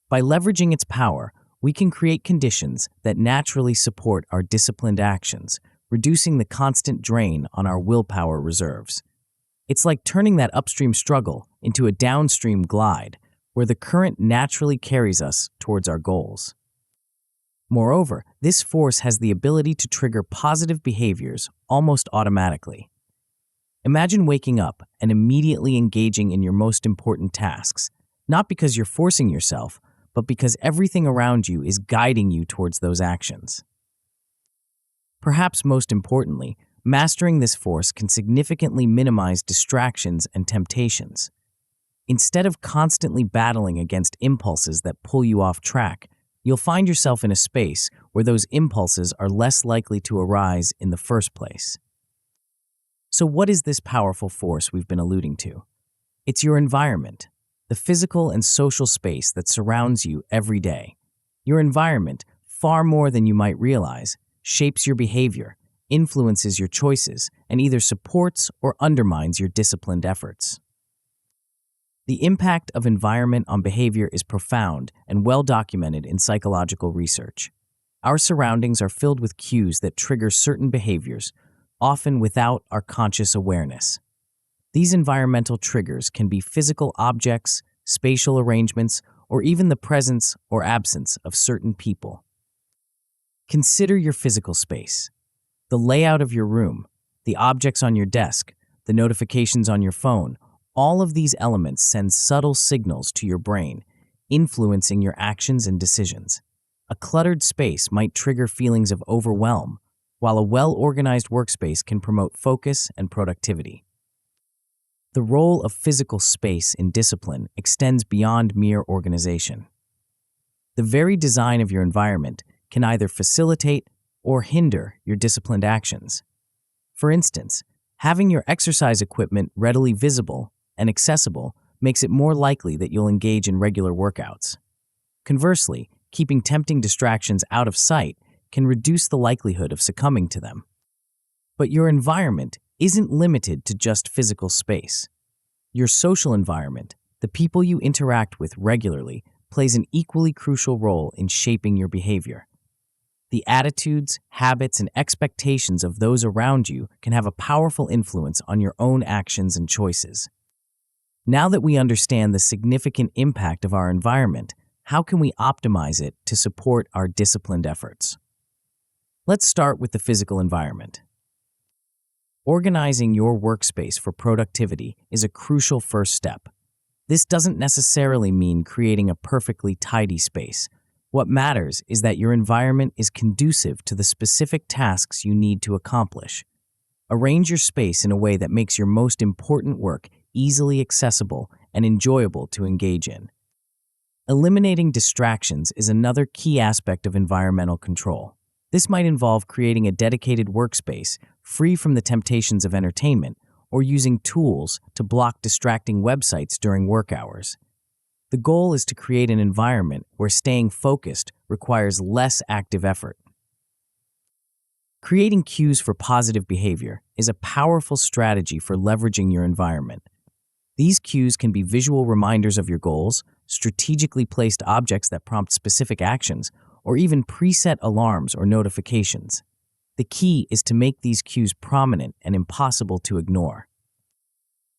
By leveraging its power, we can create conditions that naturally support our disciplined actions, reducing the constant drain on our willpower reserves. It's like turning that upstream struggle into a downstream glide, where the current naturally carries us towards our goals. Moreover, this force has the ability to trigger positive behaviors almost automatically. Imagine waking up and immediately engaging in your most important tasks, not because you're forcing yourself, but because everything around you is guiding you towards those actions. Perhaps most importantly, mastering this force can significantly minimize distractions and temptations. Instead of constantly battling against impulses that pull you off track, you'll find yourself in a space where those impulses are less likely to arise in the first place. So what is this powerful force we've been alluding to? It's your environment, the physical and social space that surrounds you every day. Your environment, far more than you might realize, shapes your behavior, influences your choices, and either supports or undermines your disciplined efforts. The impact of environment on behavior is profound and well documented in psychological research. Our surroundings are filled with cues that trigger certain behaviors, often without our conscious awareness. These environmental triggers can be physical objects, spatial arrangements, or even the presence or absence of certain people. Consider your physical space. The layout of your room, the objects on your desk, the notifications on your phone, all of these elements send subtle signals to your brain, influencing your actions and decisions. A cluttered space might trigger feelings of overwhelm, while a well-organized workspace can promote focus and productivity. The role of physical space in discipline extends beyond mere organization. The very design of your environment can either facilitate or hinder your disciplined actions. For instance, having your exercise equipment readily visible and accessible makes it more likely that you'll engage in regular workouts. Conversely, keeping tempting distractions out of sight can reduce the likelihood of succumbing to them. But your environment isn't limited to just physical space. Your social environment, the people you interact with regularly, plays an equally crucial role in shaping your behavior. The attitudes, habits, and expectations of those around you can have a powerful influence on your own actions and choices. Now that we understand the significant impact of our environment, how can we optimize it to support our disciplined efforts? Let's start with the physical environment. Organizing your workspace for productivity is a crucial first step. This doesn't necessarily mean creating a perfectly tidy space. What matters is that your environment is conducive to the specific tasks you need to accomplish. Arrange your space in a way that makes your most important work easily accessible and enjoyable to engage in. Eliminating distractions is another key aspect of environmental control. This might involve creating a dedicated workspace free from the temptations of entertainment or using tools to block distracting websites during work hours. The goal is to create an environment where staying focused requires less active effort. Creating cues for positive behavior is a powerful strategy for leveraging your environment. These cues can be visual reminders of your goals, strategically placed objects that prompt specific actions, or even preset alarms or notifications. The key is to make these cues prominent and impossible to ignore.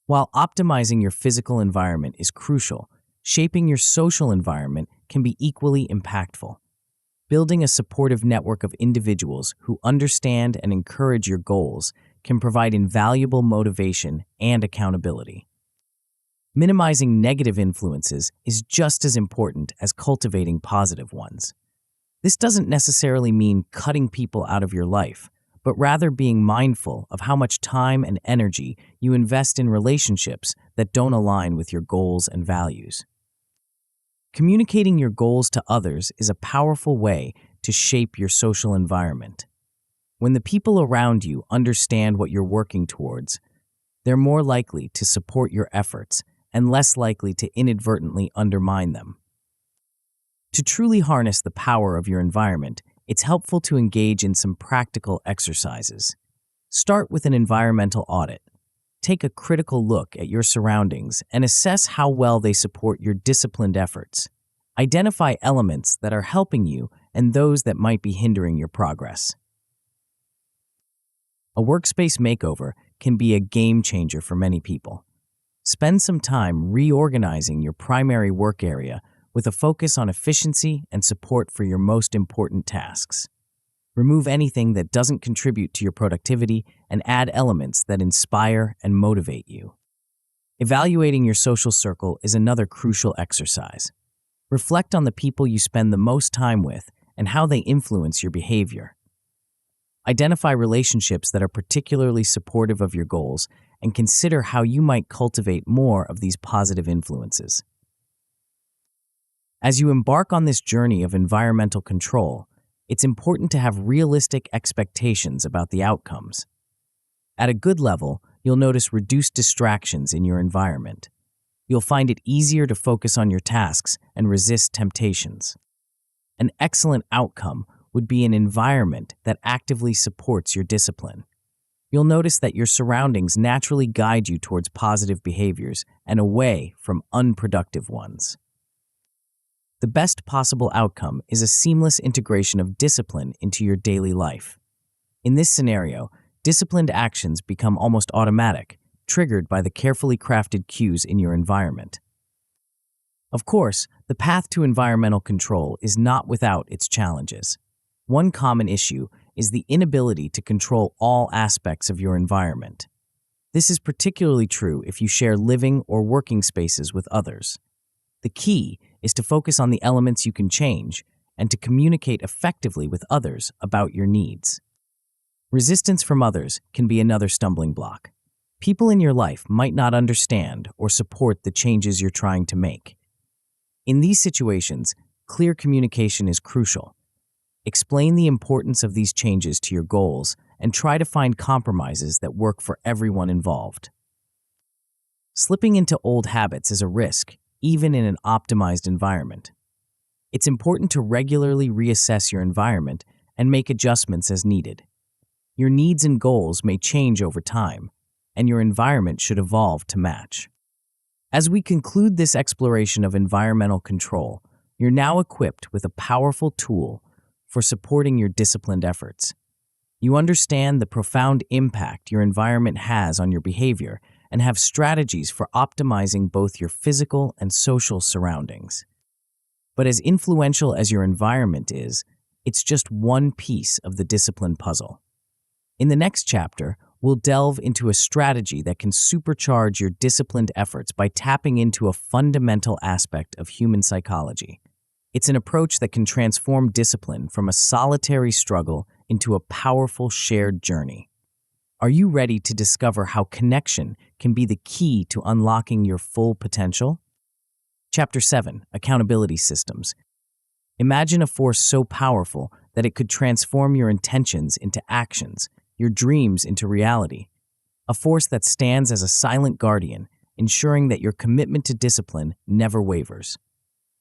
While optimizing your physical environment is crucial, shaping your social environment can be equally impactful. Building a supportive network of individuals who understand and encourage your goals can provide invaluable motivation and accountability. Minimizing negative influences is just as important as cultivating positive ones. This doesn't necessarily mean cutting people out of your life, but rather being mindful of how much time and energy you invest in relationships that don't align with your goals and values. Communicating your goals to others is a powerful way to shape your social environment. When the people around you understand what you're working towards, they're more likely to support your efforts and less likely to inadvertently undermine them. To truly harness the power of your environment, it's helpful to engage in some practical exercises. Start with an environmental audit. Take a critical look at your surroundings and assess how well they support your disciplined efforts. Identify elements that are helping you and those that might be hindering your progress. A workspace makeover can be a game changer for many people. Spend some time reorganizing your primary work area with a focus on efficiency and support for your most important tasks. Remove anything that doesn't contribute to your productivity and add elements that inspire and motivate you. Evaluating your social circle is another crucial exercise. Reflect on the people you spend the most time with and how they influence your behavior. Identify relationships that are particularly supportive of your goals and consider how you might cultivate more of these positive influences. As you embark on this journey of environmental control, it's important to have realistic expectations about the outcomes. At a good level, you'll notice reduced distractions in your environment. You'll find it easier to focus on your tasks and resist temptations. An excellent outcome would be an environment that actively supports your discipline. You'll notice that your surroundings naturally guide you towards positive behaviors and away from unproductive ones. The best possible outcome is a seamless integration of discipline into your daily life. In this scenario, disciplined actions become almost automatic, triggered by the carefully crafted cues in your environment. Of course, the path to environmental control is not without its challenges. One common issue is the inability to control all aspects of your environment. This is particularly true if you share living or working spaces with others. The key is to focus on the elements you can change and to communicate effectively with others about your needs. Resistance from others can be another stumbling block. People in your life might not understand or support the changes you're trying to make. In these situations, clear communication is crucial. Explain the importance of these changes to your goals and try to find compromises that work for everyone involved. Slipping into old habits is a risk, even in an optimized environment. It's important to regularly reassess your environment and make adjustments as needed. Your needs and goals may change over time, and your environment should evolve to match. As we conclude this exploration of environmental control, you're now equipped with a powerful tool for supporting your disciplined efforts. You understand the profound impact your environment has on your behavior and have strategies for optimizing both your physical and social surroundings. But as influential as your environment is, it's just one piece of the discipline puzzle. In the next chapter, we'll delve into a strategy that can supercharge your disciplined efforts by tapping into a fundamental aspect of human psychology. It's an approach that can transform discipline from a solitary struggle into a powerful shared journey. Are you ready to discover how connection can be the key to unlocking your full potential? Chapter 7: Accountability Systems. Imagine a force so powerful that it could transform your intentions into actions, your dreams into reality. A force that stands as a silent guardian, ensuring that your commitment to discipline never wavers.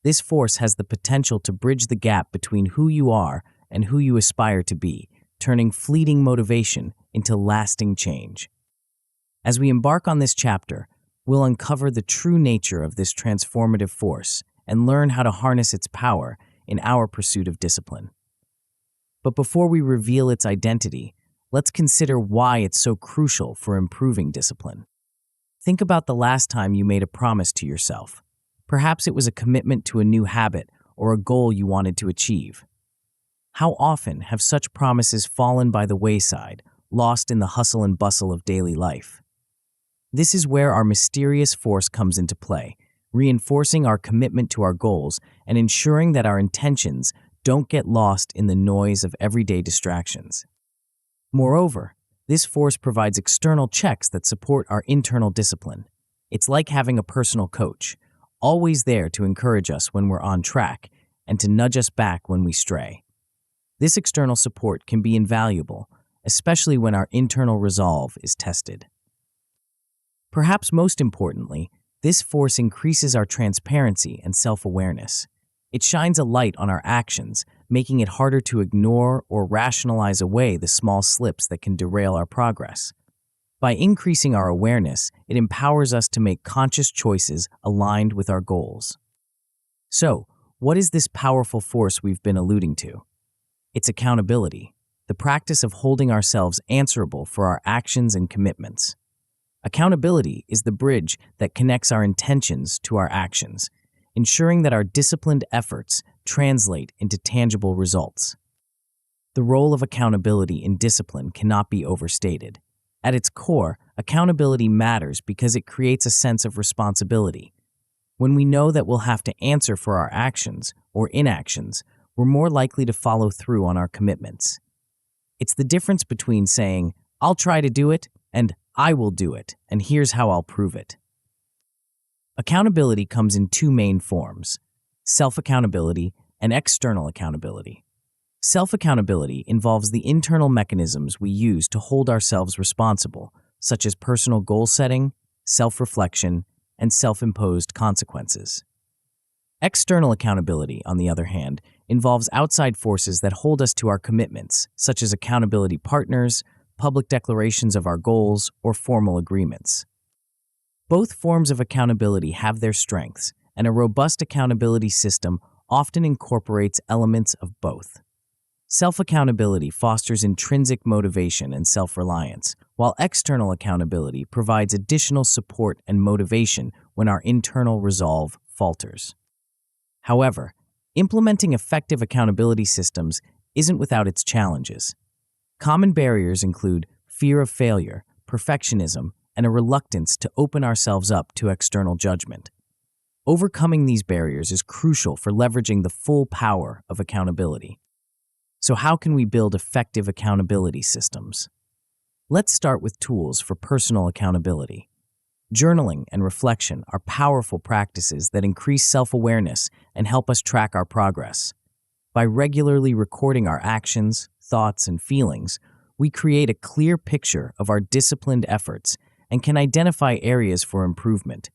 This force has the potential to bridge the gap between who you are and who you aspire to be, turning fleeting motivation into lasting change. As we embark on this chapter, we'll uncover the true nature of this transformative force and learn how to harness its power in our pursuit of discipline. But before we reveal its identity, let's consider why it's so crucial for improving discipline. Think about the last time you made a promise to yourself. Perhaps it was a commitment to a new habit or a goal you wanted to achieve. How often have such promises fallen by the wayside, lost in the hustle and bustle of daily life? This is where our mysterious force comes into play, reinforcing our commitment to our goals and ensuring that our intentions don't get lost in the noise of everyday distractions. Moreover, this force provides external checks that support our internal discipline. It's like having a personal coach, always there to encourage us when we're on track and to nudge us back when we stray. This external support can be invaluable, especially when our internal resolve is tested. Perhaps most importantly, this force increases our transparency and self-awareness. It shines a light on our actions, making it harder to ignore or rationalize away the small slips that can derail our progress. By increasing our awareness, it empowers us to make conscious choices aligned with our goals. So, what is this powerful force we've been alluding to? It's accountability, the practice of holding ourselves answerable for our actions and commitments. Accountability is the bridge that connects our intentions to our actions, ensuring that our disciplined efforts translate into tangible results. The role of accountability in discipline cannot be overstated. At its core, accountability matters because it creates a sense of responsibility. When we know that we'll have to answer for our actions or inactions, we're more likely to follow through on our commitments. It's the difference between saying, "I'll try to do it," and "I will do it, and here's how I'll prove it." Accountability comes in two main forms: self-accountability and external accountability. Self-accountability involves the internal mechanisms we use to hold ourselves responsible, such as personal goal setting, self-reflection, and self-imposed consequences. External accountability, on the other hand, involves outside forces that hold us to our commitments, such as accountability partners, public declarations of our goals, or formal agreements. Both forms of accountability have their strengths, and a robust accountability system often incorporates elements of both. Self-accountability fosters intrinsic motivation and self-reliance, while external accountability provides additional support and motivation when our internal resolve falters. However, implementing effective accountability systems isn't without its challenges. Common barriers include fear of failure, perfectionism, and a reluctance to open ourselves up to external judgment. Overcoming these barriers is crucial for leveraging the full power of accountability. So how can we build effective accountability systems? Let's start with tools for personal accountability. Journaling and reflection are powerful practices that increase self-awareness and help us track our progress. By regularly recording our actions, thoughts, and feelings, we create a clear picture of our disciplined efforts and can identify areas for improvement.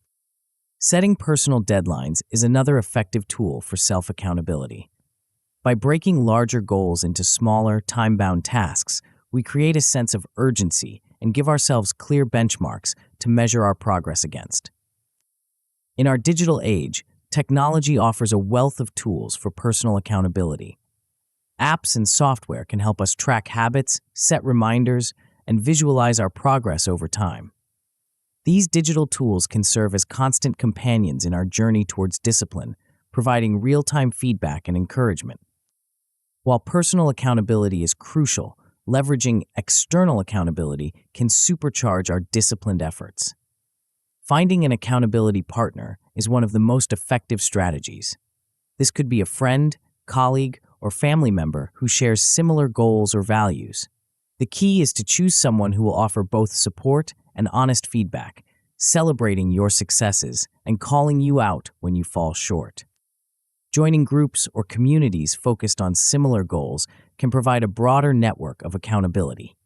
Setting personal deadlines is another effective tool for self-accountability. By breaking larger goals into smaller, time-bound tasks, we create a sense of urgency and give ourselves clear benchmarks to measure our progress against. In our digital age, technology offers a wealth of tools for personal accountability. Apps and software can help us track habits, set reminders, and visualize our progress over time. These digital tools can serve as constant companions in our journey towards discipline, providing real-time feedback and encouragement. While personal accountability is crucial, leveraging external accountability can supercharge our disciplined efforts. Finding an accountability partner is one of the most effective strategies. This could be a friend, colleague, or family member who shares similar goals or values. The key is to choose someone who will offer both support and honest feedback, celebrating your successes and calling you out when you fall short. Joining groups or communities focused on similar goals can provide a broader network of accountability.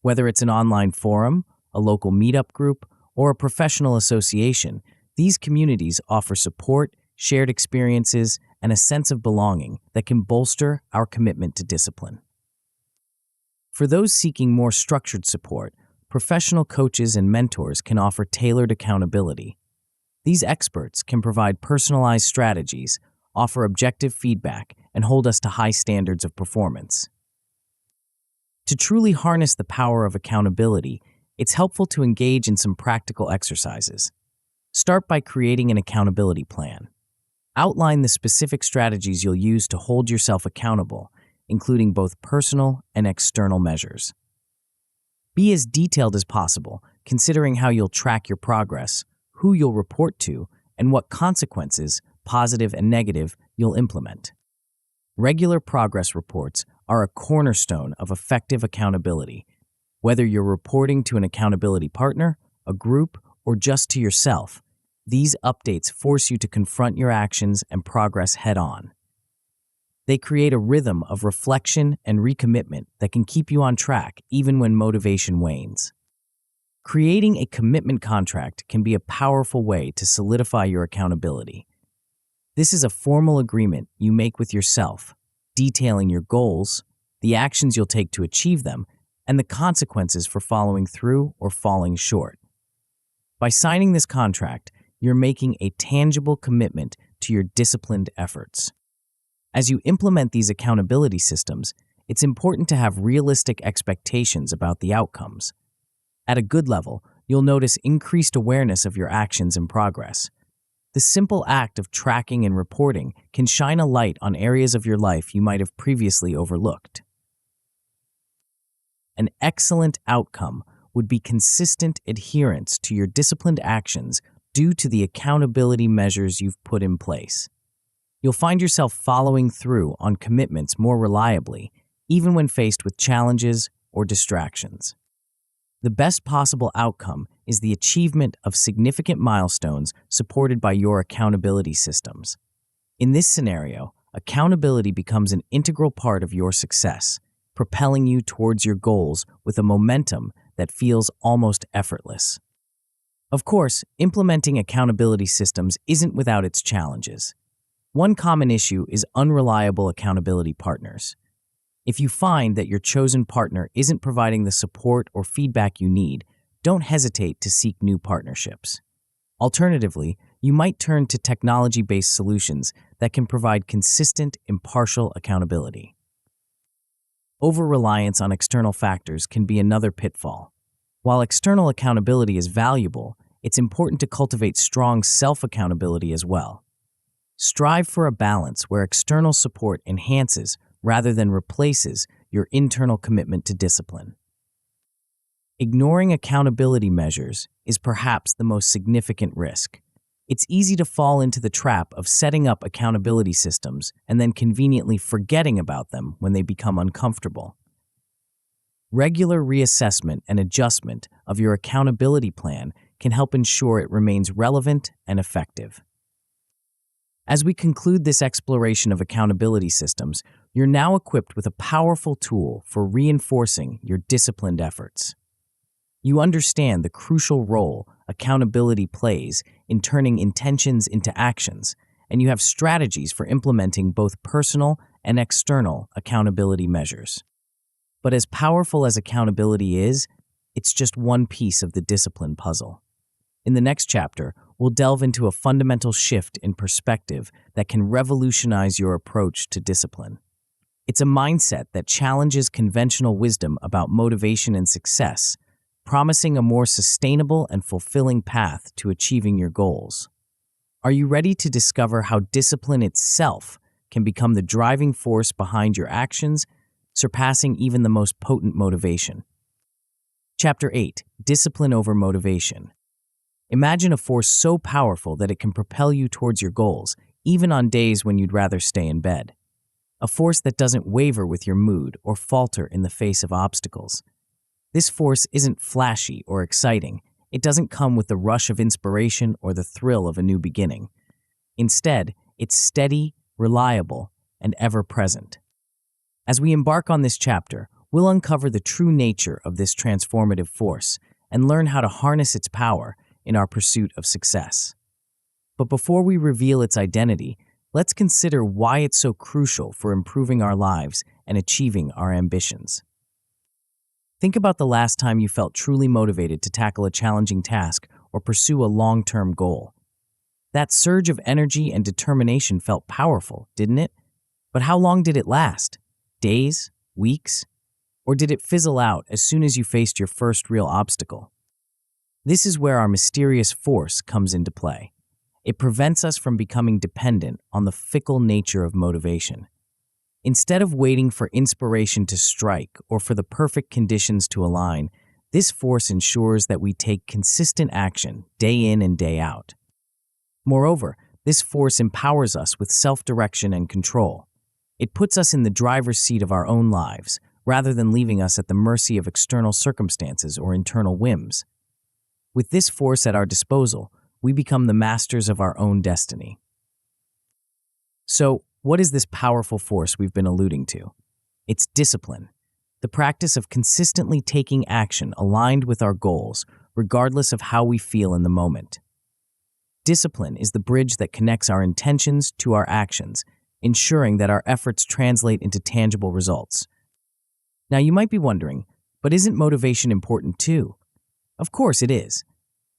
Whether it's an online forum, a local meetup group, or a professional association, these communities offer support, shared experiences, and a sense of belonging that can bolster our commitment to discipline. For those seeking more structured support, professional coaches and mentors can offer tailored accountability. These experts can provide personalized strategies, offer objective feedback, and hold us to high standards of performance. To truly harness the power of accountability, it's helpful to engage in some practical exercises. Start by creating an accountability plan. Outline the specific strategies you'll use to hold yourself accountable, including both personal and external measures. Be as detailed as possible, considering how you'll track your progress, who you'll report to, and what consequences, positive and negative, you'll implement. Regular progress reports are a cornerstone of effective accountability. Whether you're reporting to an accountability partner, a group, or just to yourself, these updates force you to confront your actions and progress head-on. They create a rhythm of reflection and recommitment that can keep you on track even when motivation wanes. Creating a commitment contract can be a powerful way to solidify your accountability. This is a formal agreement you make with yourself, detailing your goals, the actions you'll take to achieve them, and the consequences for following through or falling short. By signing this contract, you're making a tangible commitment to your disciplined efforts. As you implement these accountability systems, it's important to have realistic expectations about the outcomes. At a good level, you'll notice increased awareness of your actions and progress. The simple act of tracking and reporting can shine a light on areas of your life you might have previously overlooked. An excellent outcome would be consistent adherence to your disciplined actions due to the accountability measures you've put in place. You'll find yourself following through on commitments more reliably, even when faced with challenges or distractions. The best possible outcome is the achievement of significant milestones supported by your accountability systems. In this scenario, accountability becomes an integral part of your success, propelling you towards your goals with a momentum that feels almost effortless. Of course, implementing accountability systems isn't without its challenges. One common issue is unreliable accountability partners. If you find that your chosen partner isn't providing the support or feedback you need, don't hesitate to seek new partnerships. Alternatively, you might turn to technology-based solutions that can provide consistent, impartial accountability. Over-reliance on external factors can be another pitfall. While external accountability is valuable, it's important to cultivate strong self-accountability as well. Strive for a balance where external support enhances rather than replaces your internal commitment to discipline. Ignoring accountability measures is perhaps the most significant risk. It's easy to fall into the trap of setting up accountability systems and then conveniently forgetting about them when they become uncomfortable. Regular reassessment and adjustment of your accountability plan can help ensure it remains relevant and effective. As we conclude this exploration of accountability systems, you're now equipped with a powerful tool for reinforcing your disciplined efforts. You understand the crucial role accountability plays in turning intentions into actions, and you have strategies for implementing both personal and external accountability measures. But as powerful as accountability is, it's just one piece of the discipline puzzle. In the next chapter, we'll delve into a fundamental shift in perspective that can revolutionize your approach to discipline. It's a mindset that challenges conventional wisdom about motivation and success, promising a more sustainable and fulfilling path to achieving your goals. Are you ready to discover how discipline itself can become the driving force behind your actions, surpassing even the most potent motivation? Chapter 8: Discipline over Motivation. Imagine a force so powerful that it can propel you towards your goals, even on days when you'd rather stay in bed. A force that doesn't waver with your mood or falter in the face of obstacles. This force isn't flashy or exciting. It doesn't come with the rush of inspiration or the thrill of a new beginning. Instead, it's steady, reliable, and ever-present. As we embark on this chapter, we'll uncover the true nature of this transformative force and learn how to harness its power in our pursuit of success. But before we reveal its identity, let's consider why it's so crucial for improving our lives and achieving our ambitions. Think about the last time you felt truly motivated to tackle a challenging task or pursue a long-term goal. That surge of energy and determination felt powerful, didn't it? But how long did it last? Days? Weeks? Or did it fizzle out as soon as you faced your first real obstacle? This is where our mysterious force comes into play. It prevents us from becoming dependent on the fickle nature of motivation. Instead of waiting for inspiration to strike or for the perfect conditions to align, this force ensures that we take consistent action day in and day out. Moreover, this force empowers us with self-direction and control. It puts us in the driver's seat of our own lives, rather than leaving us at the mercy of external circumstances or internal whims. With this force at our disposal, we become the masters of our own destiny. So, what is this powerful force we've been alluding to? It's discipline, the practice of consistently taking action aligned with our goals, regardless of how we feel in the moment. Discipline is the bridge that connects our intentions to our actions, ensuring that our efforts translate into tangible results. Now, you might be wondering, but isn't motivation important too? Of course it is.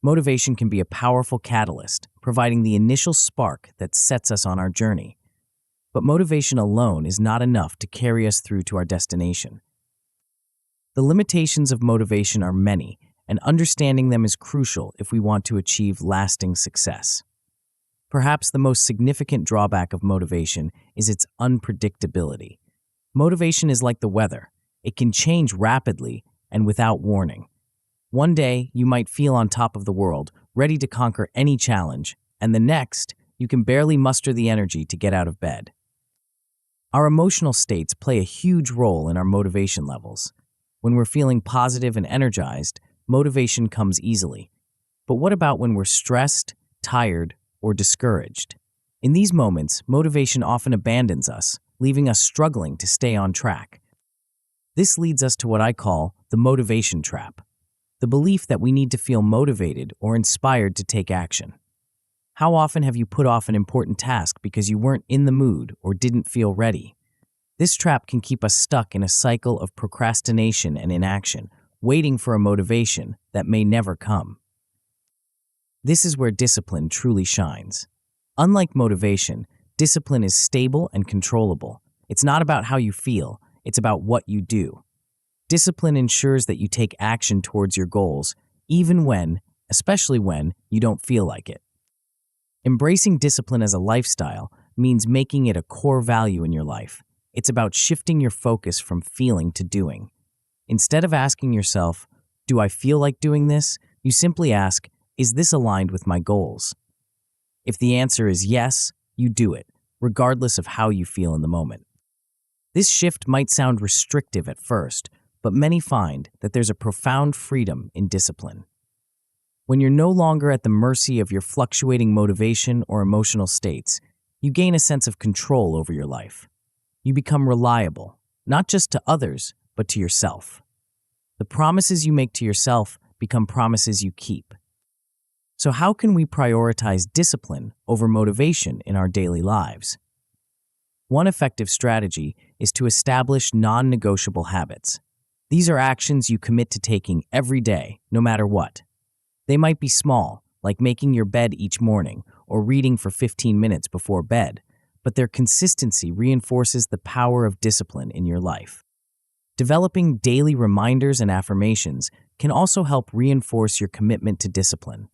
Motivation can be a powerful catalyst, providing the initial spark that sets us on our journey. But motivation alone is not enough to carry us through to our destination. The limitations of motivation are many, and understanding them is crucial if we want to achieve lasting success. Perhaps the most significant drawback of motivation is its unpredictability. Motivation is like the weather. It can change rapidly and without warning. One day, you might feel on top of the world, ready to conquer any challenge, and the next, you can barely muster the energy to get out of bed. Our emotional states play a huge role in our motivation levels. When we're feeling positive and energized, motivation comes easily. But what about when we're stressed, tired, or discouraged? In these moments, motivation often abandons us, leaving us struggling to stay on track. This leads us to what I call the motivation trap. the belief that we need to feel motivated or inspired to take action. How often have you put off an important task because you weren't in the mood or didn't feel ready? This trap can keep us stuck in a cycle of procrastination and inaction, waiting for a motivation that may never come. This is where discipline truly shines. Unlike motivation, discipline is stable and controllable. It's not about how you feel, it's about what you do. Discipline ensures that you take action towards your goals, even when, especially when, you don't feel like it. Embracing discipline as a lifestyle means making it a core value in your life. It's about shifting your focus from feeling to doing. Instead of asking yourself, "Do I feel like doing this?" you simply ask, "Is this aligned with my goals?" If the answer is yes, you do it, regardless of how you feel in the moment. This shift might sound restrictive at first, but many find that there's a profound freedom in discipline. When you're no longer at the mercy of your fluctuating motivation or emotional states, you gain a sense of control over your life. You become reliable, not just to others, but to yourself. The promises you make to yourself become promises you keep. So how can we prioritize discipline over motivation in our daily lives? One effective strategy is to establish non-negotiable habits. These are actions you commit to taking every day, no matter what. They might be small, like making your bed each morning or reading for 15 minutes before bed, but their consistency reinforces the power of discipline in your life. Developing daily reminders and affirmations can also help reinforce your commitment to discipline.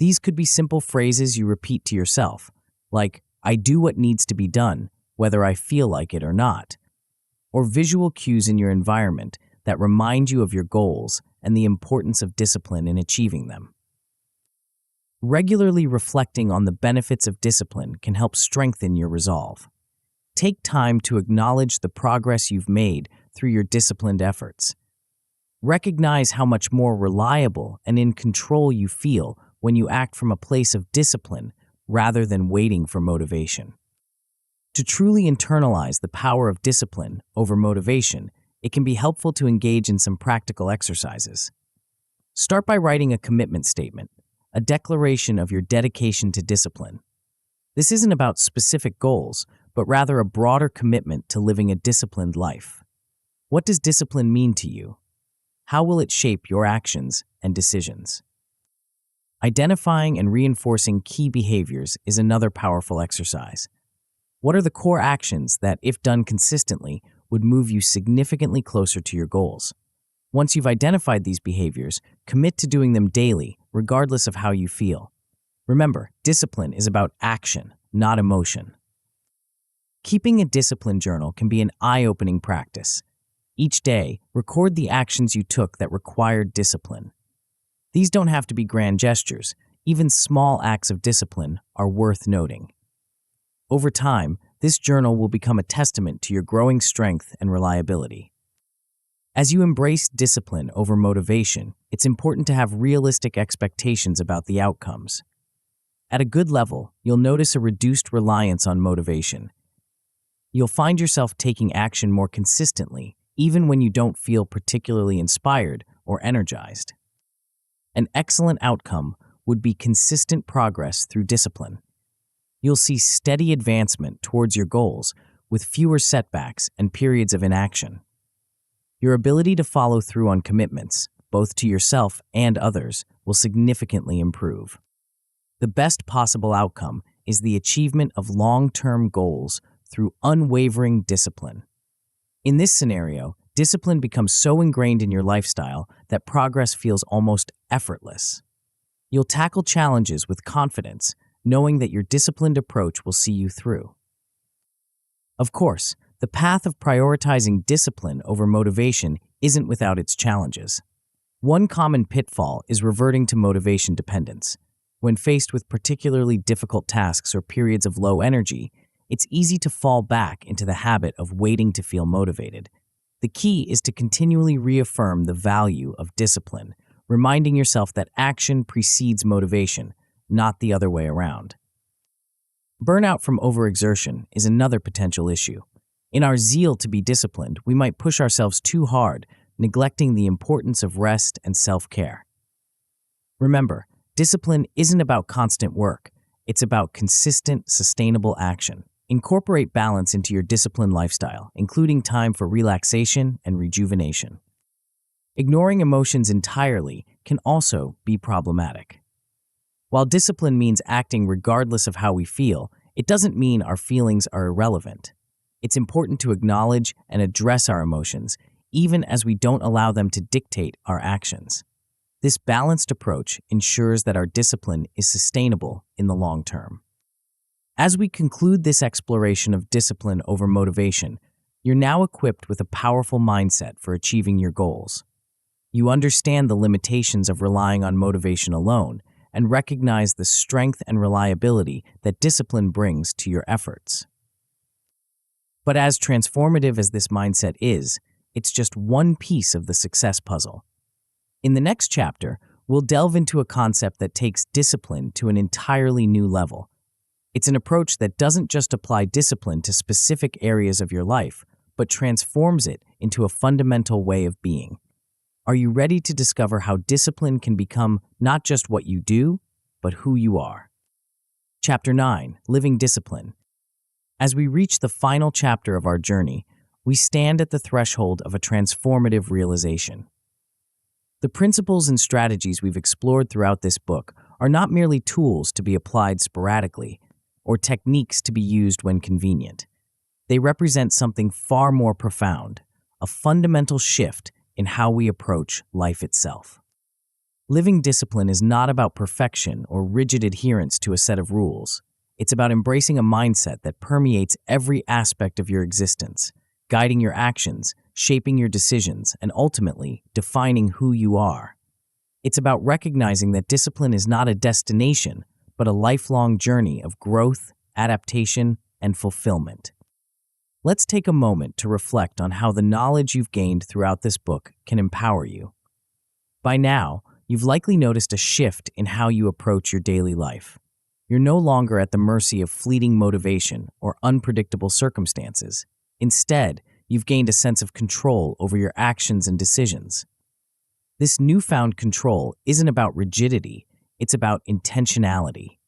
These could be simple phrases you repeat to yourself, like, "I do what needs to be done, whether I feel like it or not," or visual cues in your environment that remind you of your goals and the importance of discipline in achieving them. Regularly reflecting on the benefits of discipline can help strengthen your resolve. Take time to acknowledge the progress you've made through your disciplined efforts. Recognize how much more reliable and in control you feel when you act from a place of discipline rather than waiting for motivation. To truly internalize the power of discipline over motivation, it can be helpful to engage in some practical exercises. Start by writing a commitment statement, a declaration of your dedication to discipline. This isn't about specific goals, but rather a broader commitment to living a disciplined life. What does discipline mean to you? How will it shape your actions and decisions? Identifying and reinforcing key behaviors is another powerful exercise. What are the core actions that, if done consistently, would move you significantly closer to your goals? Once you've identified these behaviors, commit to doing them daily, regardless of how you feel. Remember, discipline is about action, not emotion. Keeping a discipline journal can be an eye-opening practice. Each day, record the actions you took that required discipline. These don't have to be grand gestures. Even small acts of discipline are worth noting. Over time, this journal will become a testament to your growing strength and reliability. As you embrace discipline over motivation, it's important to have realistic expectations about the outcomes. At a good level, you'll notice a reduced reliance on motivation. You'll find yourself taking action more consistently, even when you don't feel particularly inspired or energized. An excellent outcome would be consistent progress through discipline. You'll see steady advancement towards your goals with fewer setbacks and periods of inaction. Your ability to follow through on commitments, both to yourself and others, will significantly improve. The best possible outcome is the achievement of long-term goals through unwavering discipline. In this scenario, discipline becomes so ingrained in your lifestyle that progress feels almost effortless. You'll tackle challenges with confidence, knowing that your disciplined approach will see you through. Of course, the path of prioritizing discipline over motivation isn't without its challenges. One common pitfall is reverting to motivation dependence. When faced with particularly difficult tasks or periods of low energy, it's easy to fall back into the habit of waiting to feel motivated. The key is to continually reaffirm the value of discipline, reminding yourself that action precedes motivation, not the other way around. Burnout from overexertion is another potential issue. In our zeal to be disciplined, we might push ourselves too hard, neglecting the importance of rest and self-care. Remember, discipline isn't about constant work. It's about consistent, sustainable action. Incorporate balance into your disciplined lifestyle, including time for relaxation and rejuvenation. Ignoring emotions entirely can also be problematic. While discipline means acting regardless of how we feel, it doesn't mean our feelings are irrelevant. It's important to acknowledge and address our emotions, even as we don't allow them to dictate our actions. This balanced approach ensures that our discipline is sustainable in the long term. As we conclude this exploration of discipline over motivation, you're now equipped with a powerful mindset for achieving your goals. You understand the limitations of relying on motivation alone and recognize the strength and reliability that discipline brings to your efforts. But as transformative as this mindset is, it's just one piece of the success puzzle. In the next chapter, we'll delve into a concept that takes discipline to an entirely new level. It's an approach that doesn't just apply discipline to specific areas of your life, but transforms it into a fundamental way of being. Are you ready to discover how discipline can become not just what you do, but who you are? Chapter 9, Living Discipline. As we reach the final chapter of our journey, we stand at the threshold of a transformative realization. The principles and strategies we've explored throughout this book are not merely tools to be applied sporadically or techniques to be used when convenient. They represent something far more profound, a fundamental shift in how we approach life itself. Living discipline is not about perfection or rigid adherence to a set of rules. It's about embracing a mindset that permeates every aspect of your existence, guiding your actions, shaping your decisions, and ultimately defining who you are. It's about recognizing that discipline is not a destination, but a lifelong journey of growth, adaptation, and fulfillment. Let's take a moment to reflect on how the knowledge you've gained throughout this book can empower you. By now, you've likely noticed a shift in how you approach your daily life. You're no longer at the mercy of fleeting motivation or unpredictable circumstances. Instead, you've gained a sense of control over your actions and decisions. This newfound control isn't about rigidity, it's about intentionality.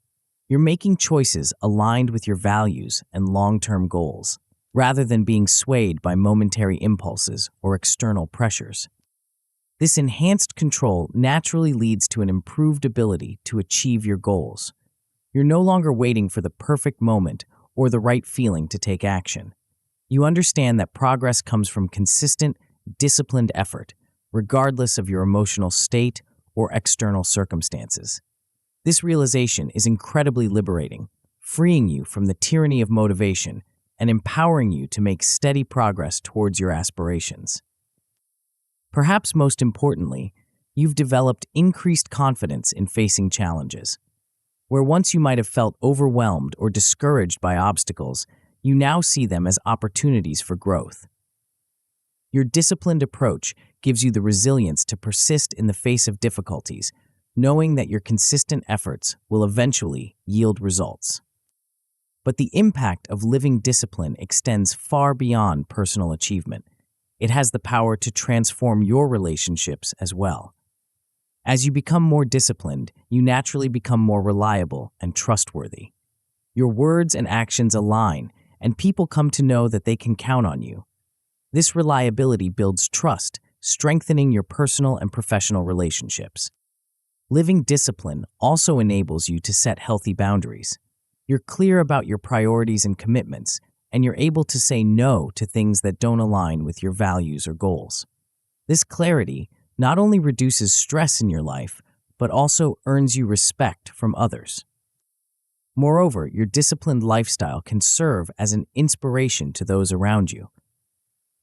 You're making choices aligned with your values and long-term goals, rather than being swayed by momentary impulses or external pressures. This enhanced control naturally leads to an improved ability to achieve your goals. You're no longer waiting for the perfect moment or the right feeling to take action. You understand that progress comes from consistent, disciplined effort, regardless of your emotional state or external circumstances. This realization is incredibly liberating, freeing you from the tyranny of motivation and empowering you to make steady progress towards your aspirations. Perhaps most importantly, you've developed increased confidence in facing challenges. Where once you might have felt overwhelmed or discouraged by obstacles, you now see them as opportunities for growth. Your disciplined approach gives you the resilience to persist in the face of difficulties, knowing that your consistent efforts will eventually yield results. But the impact of living discipline extends far beyond personal achievement. It has the power to transform your relationships as well. As you become more disciplined, you naturally become more reliable and trustworthy. Your words and actions align, and people come to know that they can count on you. This reliability builds trust, strengthening your personal and professional relationships. Living discipline also enables you to set healthy boundaries. You're clear about your priorities and commitments, and you're able to say no to things that don't align with your values or goals. This clarity not only reduces stress in your life, but also earns you respect from others. Moreover, your disciplined lifestyle can serve as an inspiration to those around you.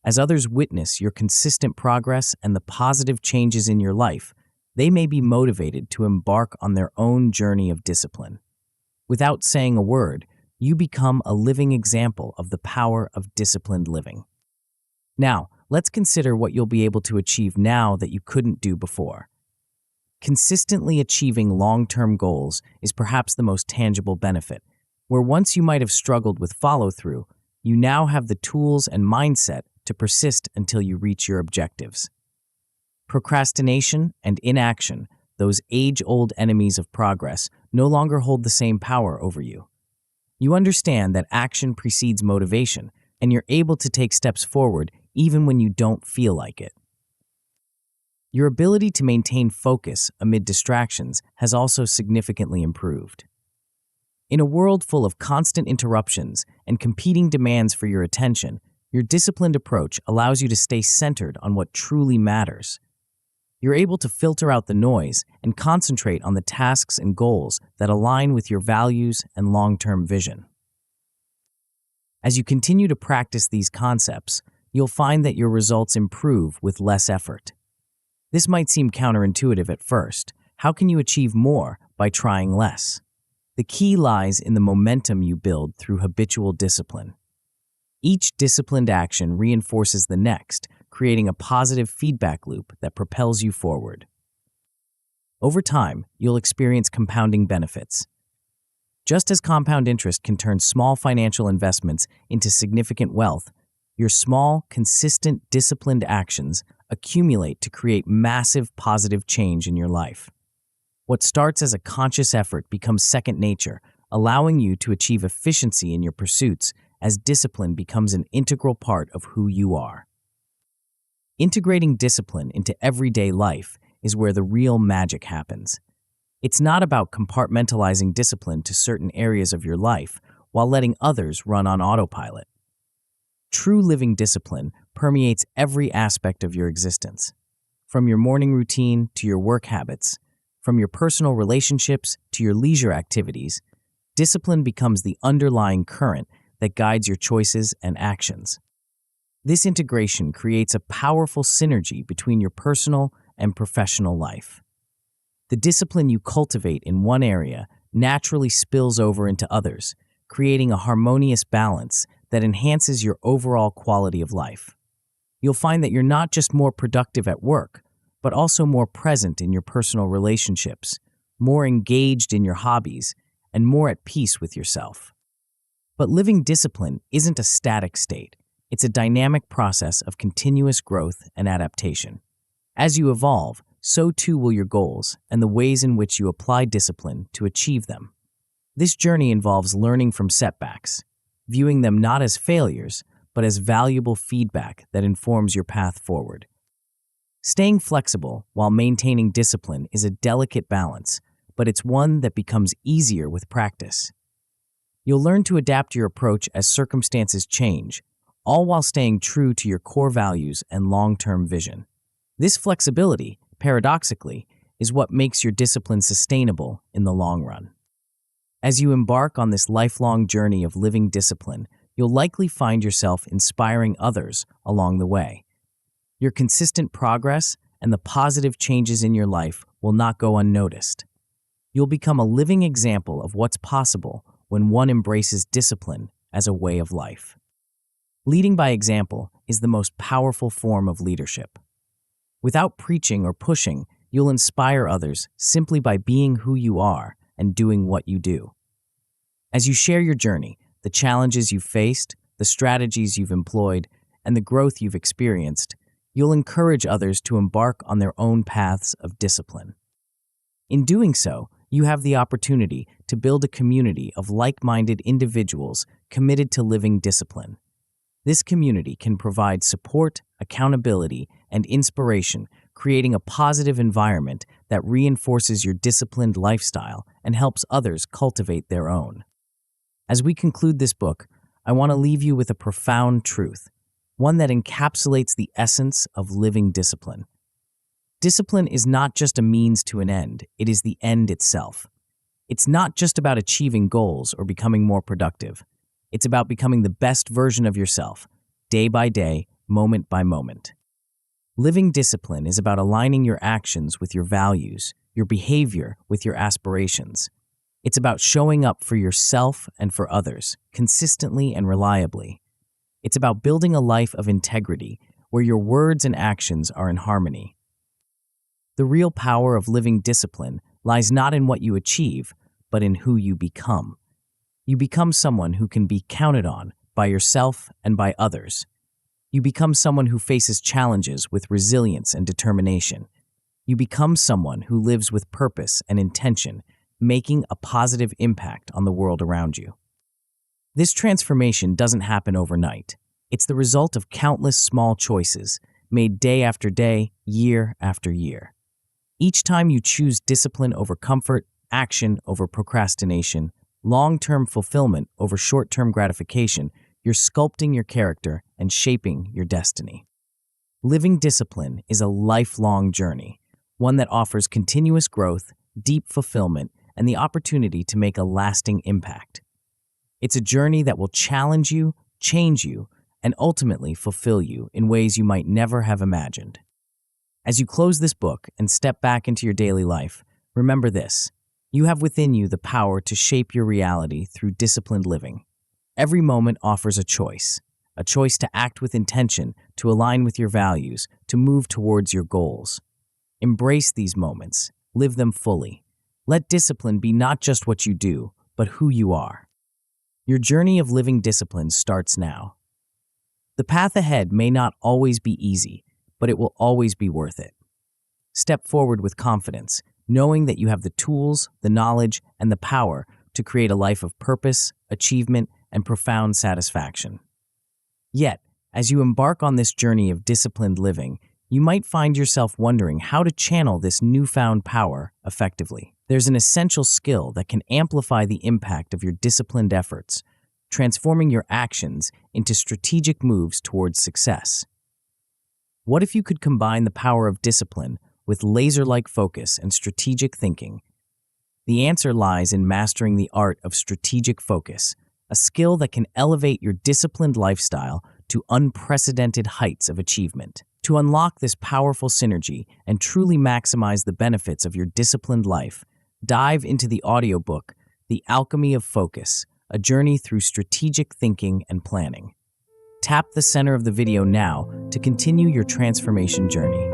As others witness your consistent progress and the positive changes in your life, they may be motivated to embark on their own journey of discipline. Without saying a word, you become a living example of the power of disciplined living. Now, let's consider what you'll be able to achieve now that you couldn't do before. Consistently achieving long-term goals is perhaps the most tangible benefit, where once you might have struggled with follow-through, you now have the tools and mindset to persist until you reach your objectives. Procrastination and inaction, those age-old enemies of progress, no longer hold the same power over you. You understand that action precedes motivation, and you're able to take steps forward even when you don't feel like it. Your ability to maintain focus amid distractions has also significantly improved. In a world full of constant interruptions and competing demands for your attention, your disciplined approach allows you to stay centered on what truly matters. You're able to filter out the noise and concentrate on the tasks and goals that align with your values and long-term vision. As you continue to practice these concepts, you'll find that your results improve with less effort. This might seem counterintuitive at first. How can you achieve more by trying less? The key lies in the momentum you build through habitual discipline. Each disciplined action reinforces the next, creating a positive feedback loop that propels you forward. Over time, you'll experience compounding benefits. Just as compound interest can turn small financial investments into significant wealth, your small, consistent, disciplined actions accumulate to create massive positive change in your life. What starts as a conscious effort becomes second nature, allowing you to achieve efficiency in your pursuits as discipline becomes an integral part of who you are. Integrating discipline into everyday life is where the real magic happens. It's not about compartmentalizing discipline to certain areas of your life while letting others run on autopilot. True living discipline permeates every aspect of your existence. From your morning routine to your work habits, from your personal relationships to your leisure activities, discipline becomes the underlying current that guides your choices and actions. This integration creates a powerful synergy between your personal and professional life. The discipline you cultivate in one area naturally spills over into others, creating a harmonious balance that enhances your overall quality of life. You'll find that you're not just more productive at work, but also more present in your personal relationships, more engaged in your hobbies, and more at peace with yourself. But living discipline isn't a static state. It's a dynamic process of continuous growth and adaptation. As you evolve, so too will your goals and the ways in which you apply discipline to achieve them. This journey involves learning from setbacks, viewing them not as failures, but as valuable feedback that informs your path forward. Staying flexible while maintaining discipline is a delicate balance, but it's one that becomes easier with practice. You'll learn to adapt your approach as circumstances change, all while staying true to your core values and long-term vision. This flexibility, paradoxically, is what makes your discipline sustainable in the long run. As you embark on this lifelong journey of living discipline, you'll likely find yourself inspiring others along the way. Your consistent progress and the positive changes in your life will not go unnoticed. You'll become a living example of what's possible when one embraces discipline as a way of life. Leading by example is the most powerful form of leadership. Without preaching or pushing, you'll inspire others simply by being who you are and doing what you do. As you share your journey, the challenges you've faced, the strategies you've employed, and the growth you've experienced, you'll encourage others to embark on their own paths of discipline. In doing so, you have the opportunity to build a community of like-minded individuals committed to living discipline. This community can provide support, accountability, and inspiration, creating a positive environment that reinforces your disciplined lifestyle and helps others cultivate their own. As we conclude this book, I want to leave you with a profound truth, one that encapsulates the essence of living discipline. Discipline is not just a means to an end, it is the end itself. It's not just about achieving goals or becoming more productive. It's about becoming the best version of yourself, day by day, moment by moment. Living discipline is about aligning your actions with your values, your behavior with your aspirations. It's about showing up for yourself and for others, consistently and reliably. It's about building a life of integrity, where your words and actions are in harmony. The real power of living discipline lies not in what you achieve, but in who you become. You become someone who can be counted on by yourself and by others. You become someone who faces challenges with resilience and determination. You become someone who lives with purpose and intention, making a positive impact on the world around you. This transformation doesn't happen overnight. It's the result of countless small choices made day after day, year after year. Each time you choose discipline over comfort, action over procrastination, long-term fulfillment over short-term gratification, you're sculpting your character and shaping your destiny. Living discipline is a lifelong journey, one that offers continuous growth, deep fulfillment, and the opportunity to make a lasting impact. It's a journey that will challenge you, change you, and ultimately fulfill you in ways you might never have imagined. As you close this book and step back into your daily life, remember this: you have within you the power to shape your reality through disciplined living. Every moment offers a choice to act with intention, to align with your values, to move towards your goals. Embrace these moments, live them fully. Let discipline be not just what you do, but who you are. Your journey of living discipline starts now. The path ahead may not always be easy, but it will always be worth it. Step forward with confidence, knowing that you have the tools, the knowledge, and the power to create a life of purpose, achievement, and profound satisfaction. Yet, as you embark on this journey of disciplined living, you might find yourself wondering how to channel this newfound power effectively. There's an essential skill that can amplify the impact of your disciplined efforts, transforming your actions into strategic moves towards success. What if you could combine the power of discipline with laser-like focus and strategic thinking? The answer lies in mastering the art of strategic focus, a skill that can elevate your disciplined lifestyle to unprecedented heights of achievement. To unlock this powerful synergy and truly maximize the benefits of your disciplined life, dive into the audiobook, The Alchemy of Focus, a journey through strategic thinking and planning. Tap the center of the video now to continue your transformation journey.